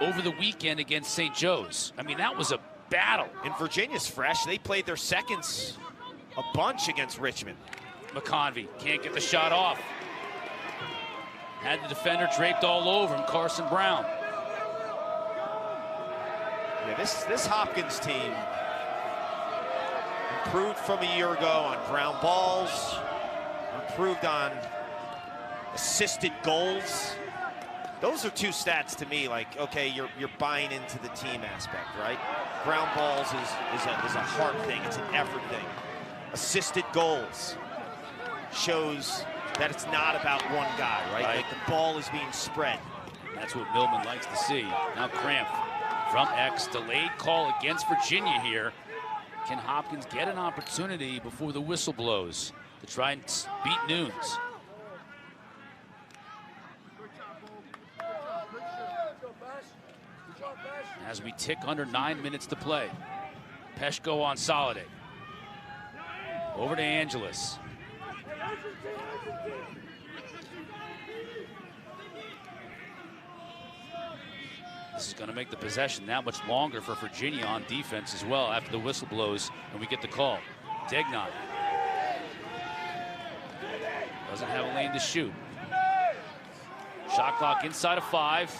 over the weekend against St. Joe's. I mean, that was a battle. And Virginia's fresh. They played their seconds a bunch against Richmond. McConvey can't get the shot off. Had the defender draped all over him, Carson Brown. Yeah, this Hopkins team improved from a year ago on ground balls, improved on assisted goals. Those are two stats to me, like, okay, you're buying into the team aspect, right? Ground balls is a heart thing, it's an effort thing. Assisted goals shows that it's not about one guy, right? Like the ball is being spread. That's what Millman likes to see. Now Cramp from X, delayed call against Virginia here. Can Hopkins get an opportunity before the whistle blows to try and beat Nunes? As we tick under 9 minutes to play. Peshko on Soliday. Over to Angeles. This is going to make the possession that much longer for Virginia on defense as well after the whistle blows and we get the call. Degnan doesn't have a lane to shoot. Shot clock inside of 5.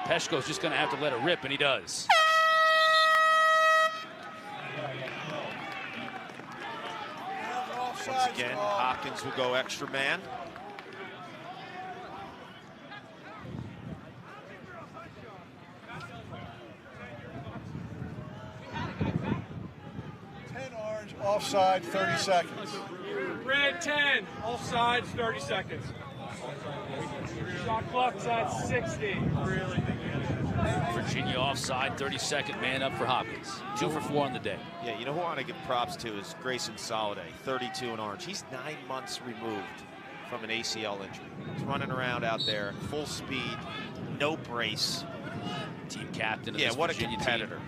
Peshko's just going to have to let it rip, and he does. Once again, Hopkins will go extra man. Offside, 30 seconds. Red 10, offside, 30 seconds. Shot clock's at 60. Virginia offside, 32nd man up for Hopkins. 2 for 4 on the day. Yeah, you know who I want to give props to is Grayson Soliday, 32 in orange. He's 9 months removed from an ACL injury. He's running around out there, full speed, no brace. Team captain of this Virginia what a competitor. Team.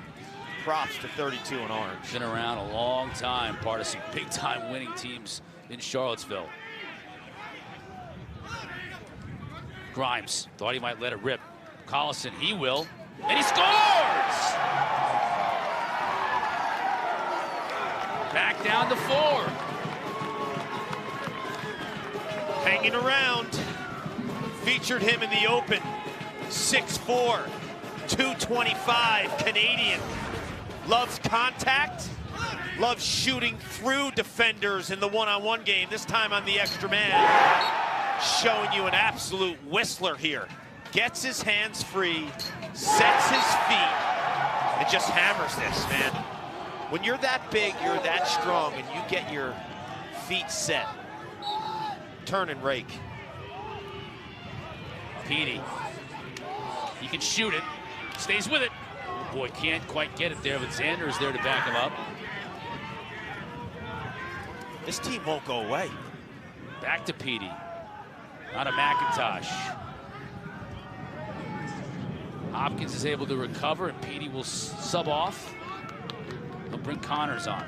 Props to 32 in orange. Been around a long time, part of some big-time winning teams in Charlottesville. Grimes thought he might let it rip. Collison, he will, and he scores! Back down to 4. Hanging around. Featured him in the open. 6'4", 225, Canadian. Loves contact, loves shooting through defenders in the one-on-one game, this time on the extra man. Showing you an absolute whistler here. Gets his hands free, sets his feet, and just hammers this, man. When you're that big, you're that strong, and you get your feet set. Turn and rake. Petey, he can shoot it, stays with it. Oh boy, can't quite get it there, but Xander is there to back him up. This team won't go away. Back to Petey. Not a McIntosh. Hopkins is able to recover, and Petey will sub off. They'll bring Connors on.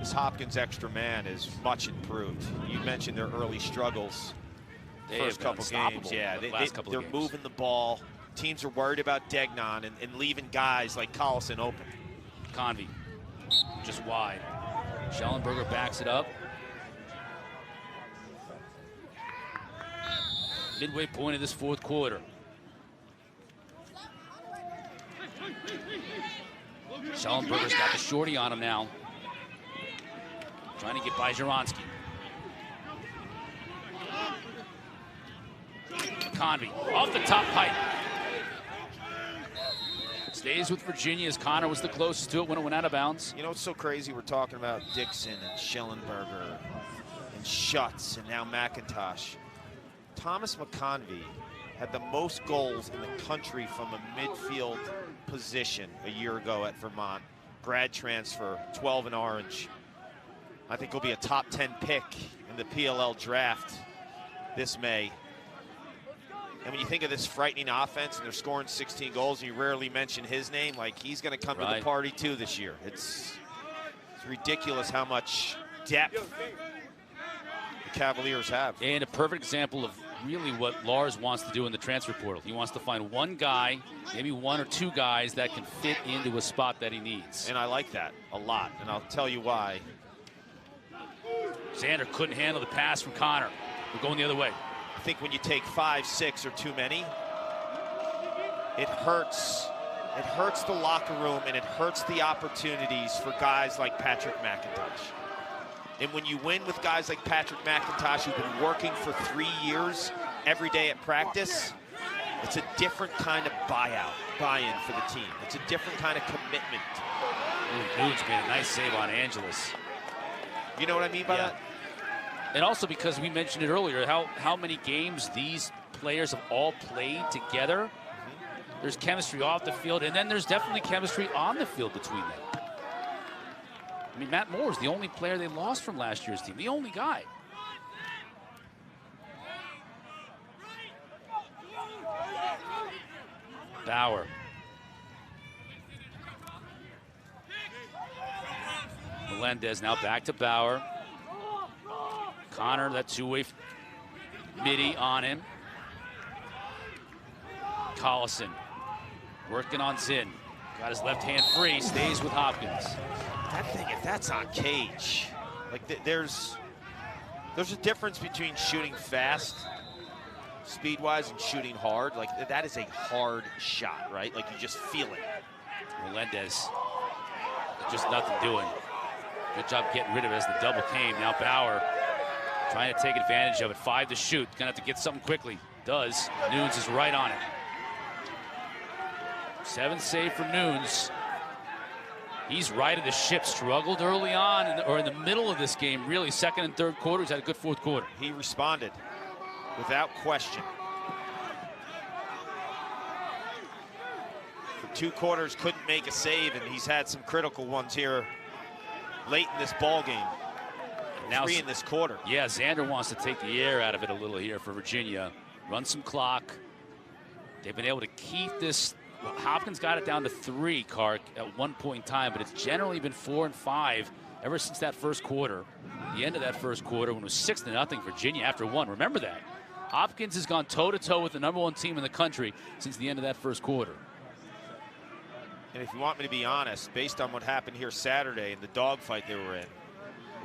This Hopkins extra man is much improved. You mentioned their early struggles. First couple games, yeah, they're moving the ball. Teams are worried about Degnan and leaving guys like Collison open. Convey, just wide. Schellenberger backs it up. Midway point of this 4th quarter. Schellenberger's got the shorty on him now. Trying to get by Jaronski. Convey off the top pipe. Stays with Virginia as Connor was the closest to it when it went out of bounds. You know, it's so crazy. We're talking about Dixon and Schellenberger and Schutz and now McIntosh. Thomas McConvey had the most goals in the country from a midfield position a year ago at Vermont. Grad transfer, 12 in orange. I think he'll be a top 10 pick in the PLL draft this May. And when you think of this frightening offense and they're scoring 16 goals and you rarely mention his name, like he's going to come to the party too this year. It's ridiculous how much depth the Cavaliers have. And a perfect example of really what Lars wants to do in the transfer portal. He wants to find one guy, maybe 1 or 2 guys that can fit into a spot that he needs. And I like that a lot, and I'll tell you why Xander couldn't handle the pass from Connor. We're going the other way. I think when you take 5, 6 or too many, it hurts. It hurts the locker room, and it hurts the opportunities for guys like Patrick McIntosh. And when you win with guys like Patrick McIntosh, who've been working for 3 years every day at practice, it's a different kind of buy-in for the team. It's a different kind of commitment. Nunes made a nice save on Angeles. You know what I mean by that? And also because we mentioned it earlier, how many games these players have all played together. There's chemistry off the field, and then there's definitely chemistry on the field between them. I mean, Matt Moore is the only player they lost from last year's team, the only guy. Bauer. Melendez now back to Bauer. Connor, that two-way midi on him. Collison working on Zinn. Got his left hand free, stays with Hopkins. That thing, if that's on cage, like there's a difference between shooting fast, speed-wise, and shooting hard. Like that is a hard shot, right? Like you just feel it. Melendez, just nothing doing. Good job getting rid of it as the double came. Now Bauer trying to take advantage of it. 5 to shoot. Gonna have to get something quickly. Does. Nunes is right on it. 7 save for Nunes. He's right of the ship. Struggled early on, or in the middle of this game, really. Second and third quarters, had a good fourth quarter. He responded without question. For 2 quarters, couldn't make a save, and he's had some critical ones here late in this ball game. Now 3 in this quarter. Yeah, Xander wants to take the air out of it a little here for Virginia. Run some clock. They've been able to keep this. Hopkins got it down to 3, Kark, at one point in time, but it's generally been 4 and 5 ever since that first quarter. The end of that first quarter when it was 6-0 Virginia after 1. Remember that. Hopkins has gone toe-to-toe with the #1 team in the country since the end of that first quarter. And if you want me to be honest, based on what happened here Saturday in the dogfight they were in,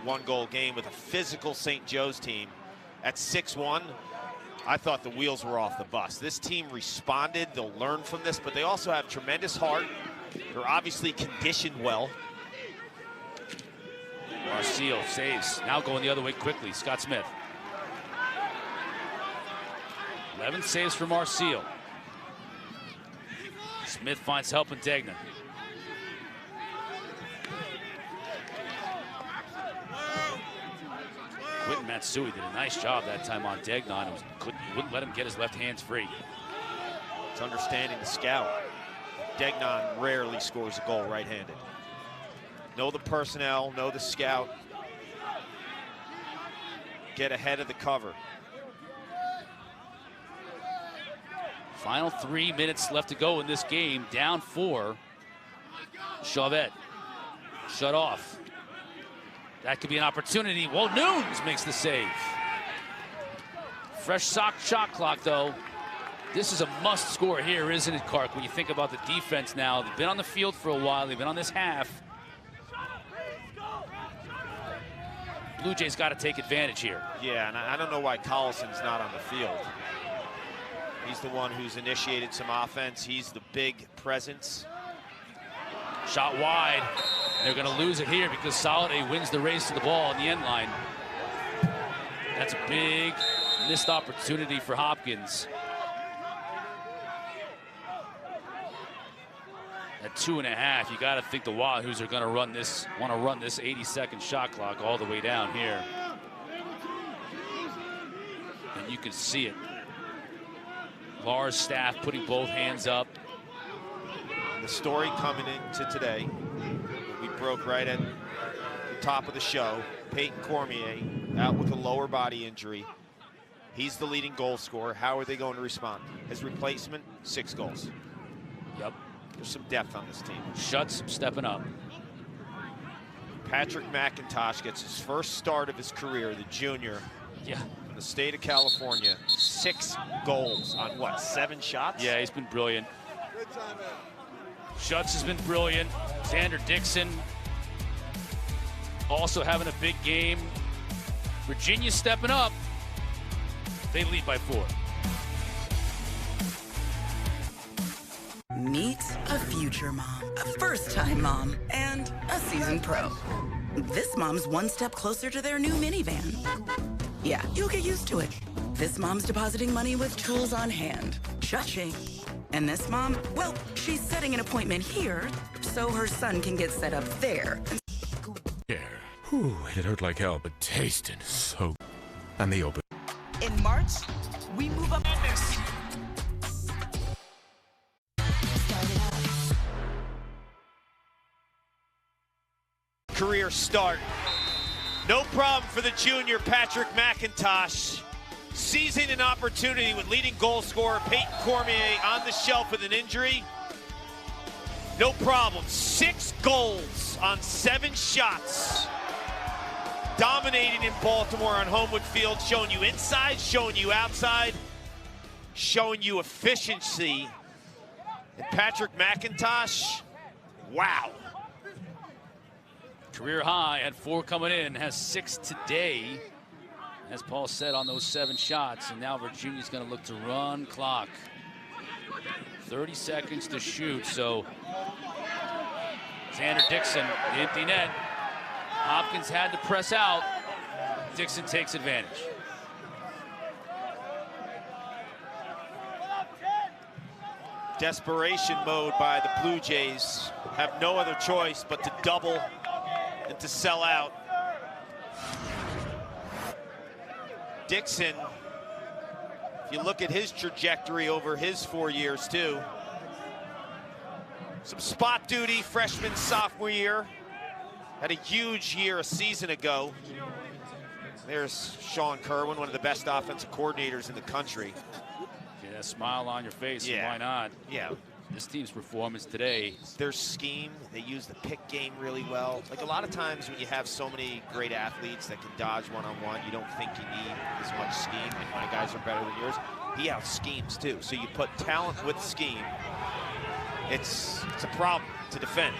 1-goal game with a physical St. Joe's team at 6-1, I thought the wheels were off the bus. This team responded. They'll learn from this, but they also have tremendous heart. They're obviously conditioned well. Marcio saves. Now going the other way quickly. Scott Smith. 11 saves for Marcio. Smith finds help in Degnan. Quentin Matsui did a nice job that time on Degnan. Wouldn't let him get his left hands free. It's understanding the scout. Degnan rarely scores a goal right-handed. Know the personnel, know the scout. Get ahead of the cover. Final 3 minutes left to go in this game. Down 4. Chauvet shut off. That could be an opportunity. Well, Nunes makes the save. Fresh shot clock, though. This is a must score here, isn't it, Kark? When you think about the defense now, they've been on the field for a while. They've been on this half. Blue Jays got to take advantage here. Yeah, and I don't know why Collison's not on the field. He's the one who's initiated some offense. He's the big presence. Shot wide. They're going to lose it here because Soliday wins the race to the ball on the end line. That's a big missed opportunity for Hopkins. At 2.5, you got to think the Wahoos are going to want to run this 80-second shot clock all the way down here. And you can see it. Lars staff putting both hands up. And the story coming into today, we broke right at the top of the show. Peyton Cormier out with a lower body injury. He's the leading goal scorer. How are they going to respond? His replacement, 6 goals. Yep. There's some depth on this team. Schutz stepping up. Patrick McIntosh gets his first start of his career, the junior. Yeah. In the state of California. 6 goals on what, 7 shots? Yeah, he's been brilliant. Schutz has been brilliant. Xander Dixon also having a big game. Virginia stepping up. They lead by 4. Meet a future mom, a first-time mom, and a seasoned pro. This mom's one step closer to their new minivan. Yeah, you'll get used to it. This mom's depositing money with tools on hand. Cha-ching. And this mom, well, she's setting an appointment here so her son can get set up there. Whew, it hurt like hell, but tasted so. And the open. In March, we move up this. Career start. No problem for the junior Patrick McIntosh. Seizing an opportunity with leading goal scorer Peyton Cormier on the shelf with an injury. No problem. 6 goals on 7 shots. Dominating in Baltimore on Homewood Field, showing you inside, showing you outside, showing you efficiency. And Patrick McIntosh, wow. Career high at 4 coming in, has 6 today. As Paul said, on those 7 shots, and now Virginia's going to look to run clock. 30 seconds to shoot, so Xander Dixon, the empty net. Hopkins had to press out. Dixon takes advantage. Desperation mode by the Blue Jays. Have no other choice but to double and to sell out. Dixon, if you look at his trajectory over his 4 years too, some spot duty freshman, sophomore year. Had a huge year a season ago. There's Sean Kerwin, one of the best offensive coordinators in the country. Get a smile on your face, Yeah. and why not? Yeah. This team's performance today. Their scheme, they use the pick game really well. Like a lot of times when you have so many great athletes that can dodge one-on-one, you don't think you need as much scheme. Like my guys are better than yours. He out-schemes too. So you put talent with scheme. It's a problem to defend.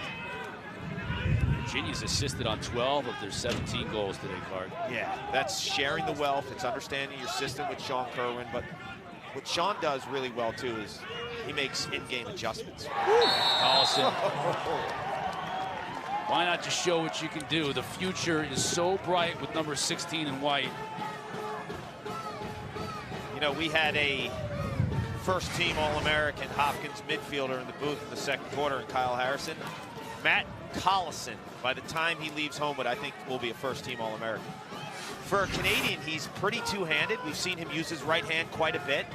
Virginia's assisted on 12 of their 17 goals today, Clark. Yeah, that's sharing the wealth. It's understanding your system with Sean Kerwin. But what Sean does really well, too, is he makes in-game adjustments. Carlson. Why not just show what you can do? The future is so bright with number 16 in white. You know, we had a first-team All-American Hopkins midfielder in the booth in the second quarter, and Kyle Harrison. Matt Collison, by the time he leaves Homewood, I think will be a first-team All-American. For a Canadian, he's pretty two-handed. We've seen him use his right hand quite a bit.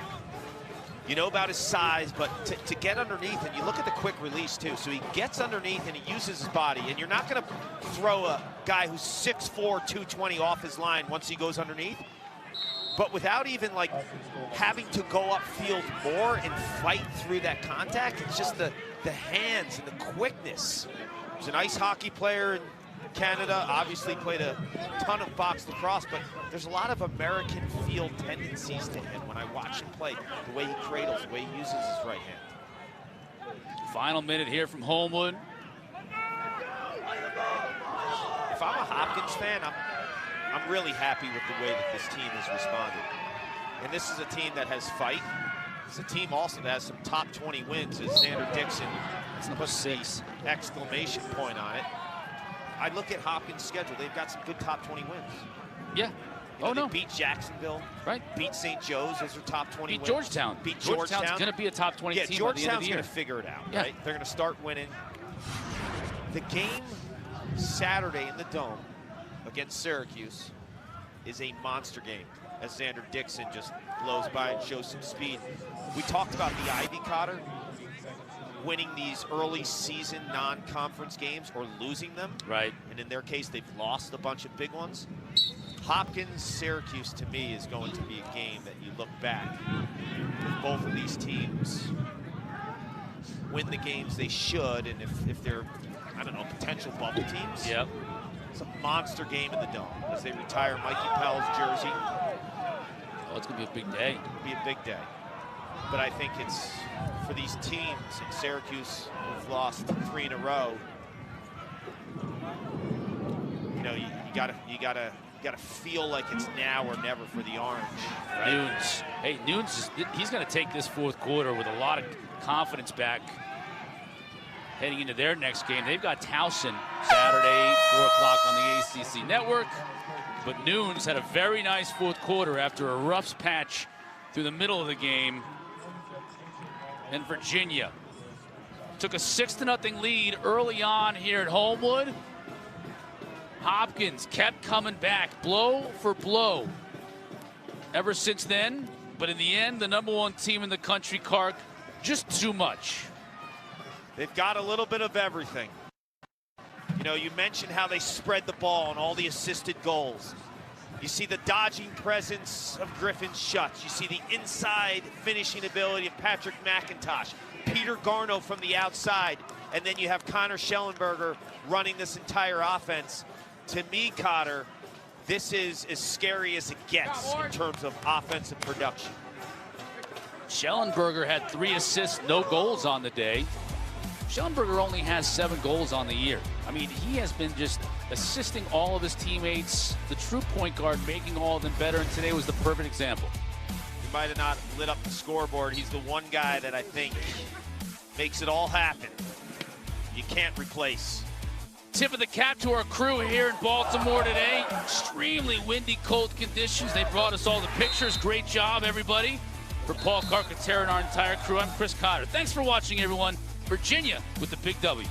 You know about his size, but to get underneath, and you look at the quick release too, so he gets underneath and he uses his body, and you're not going to throw a guy who's 6'4", 220 off his line once he goes underneath. But without even like having to go upfield more and fight through that contact, it's just the hands and the quickness. He's an ice hockey player in Canada, obviously played a ton of box lacrosse, but there's a lot of American field tendencies to him when I watch him play. The way he cradles, the way he uses his right hand. Final minute here from Homewood. If I'm a Hopkins fan, I'm really happy with the way that this team has responded. And this is a team that has fight. It's a team also that has some top 20 wins, as Xander Dixon puts the exclamation point on it. I look at Hopkins' schedule. They've got some good top 20 wins. Yeah. They beat Jacksonville. Right. Beat St. Joe's. Those are top 20 wins. Georgetown. Beat Georgetown's Georgetown. going to be a top 20 team by the end of the year. Georgetown's going to figure it out, right? They're going to start winning. The game Saturday in the Dome against Syracuse is a monster game as Xander Dixon just blows by and shows some speed. We talked about the Ivy Cotter winning these early season non-conference games or losing them. Right. And in their case, they've lost a bunch of big ones. Hopkins, Syracuse, to me, is going to be a game that you look back. If both of these teams win the games they should, and if they're, I don't know, potential bubble teams. Yep. It's a monster game in the Dome as they retire Mikey Powell's jersey. Oh, it's going to be a big day. It'll be a big day. But I think it's for these teams in Syracuse who've lost 3 in a row. You know, you gotta got to feel like it's now or never for the Orange. Right? Nunes. Hey, Nunes, he's going to take this fourth quarter with a lot of confidence back heading into their next game. They've got Towson Saturday, 4 o'clock on the ACC network. But Nunes had a very nice fourth quarter after a rough patch through the middle of the game. And Virginia took a 6-0 lead early on here at Homewood. Hopkins kept coming back, blow for blow, ever since then. But in the end, the #1 team in the country, Clark, just too much. They've got a little bit of everything. You know, you mentioned how they spread the ball and all the assisted goals. You see the dodging presence of Griffin Schutz. You see the inside finishing ability of Patrick McIntosh. Peter Garno from the outside. And then you have Connor Schellenberger running this entire offense. To me, Cotter, this is as scary as it gets in terms of offensive production. Schellenberger had 3 assists, no goals on the day. Schellenberger only has 7 goals on the year. I mean, he has been just assisting all of his teammates, the true point guard, making all of them better, and today was the perfect example. He might have not lit up the scoreboard. He's the one guy that I think makes it all happen. You can't replace. Tip of the cap to our crew here in Baltimore today. Extremely windy, cold conditions. They brought us all the pictures. Great job, everybody. For Paul Carcaterra and our entire crew, I'm Chris Cotter. Thanks for watching, everyone. Virginia with the big W.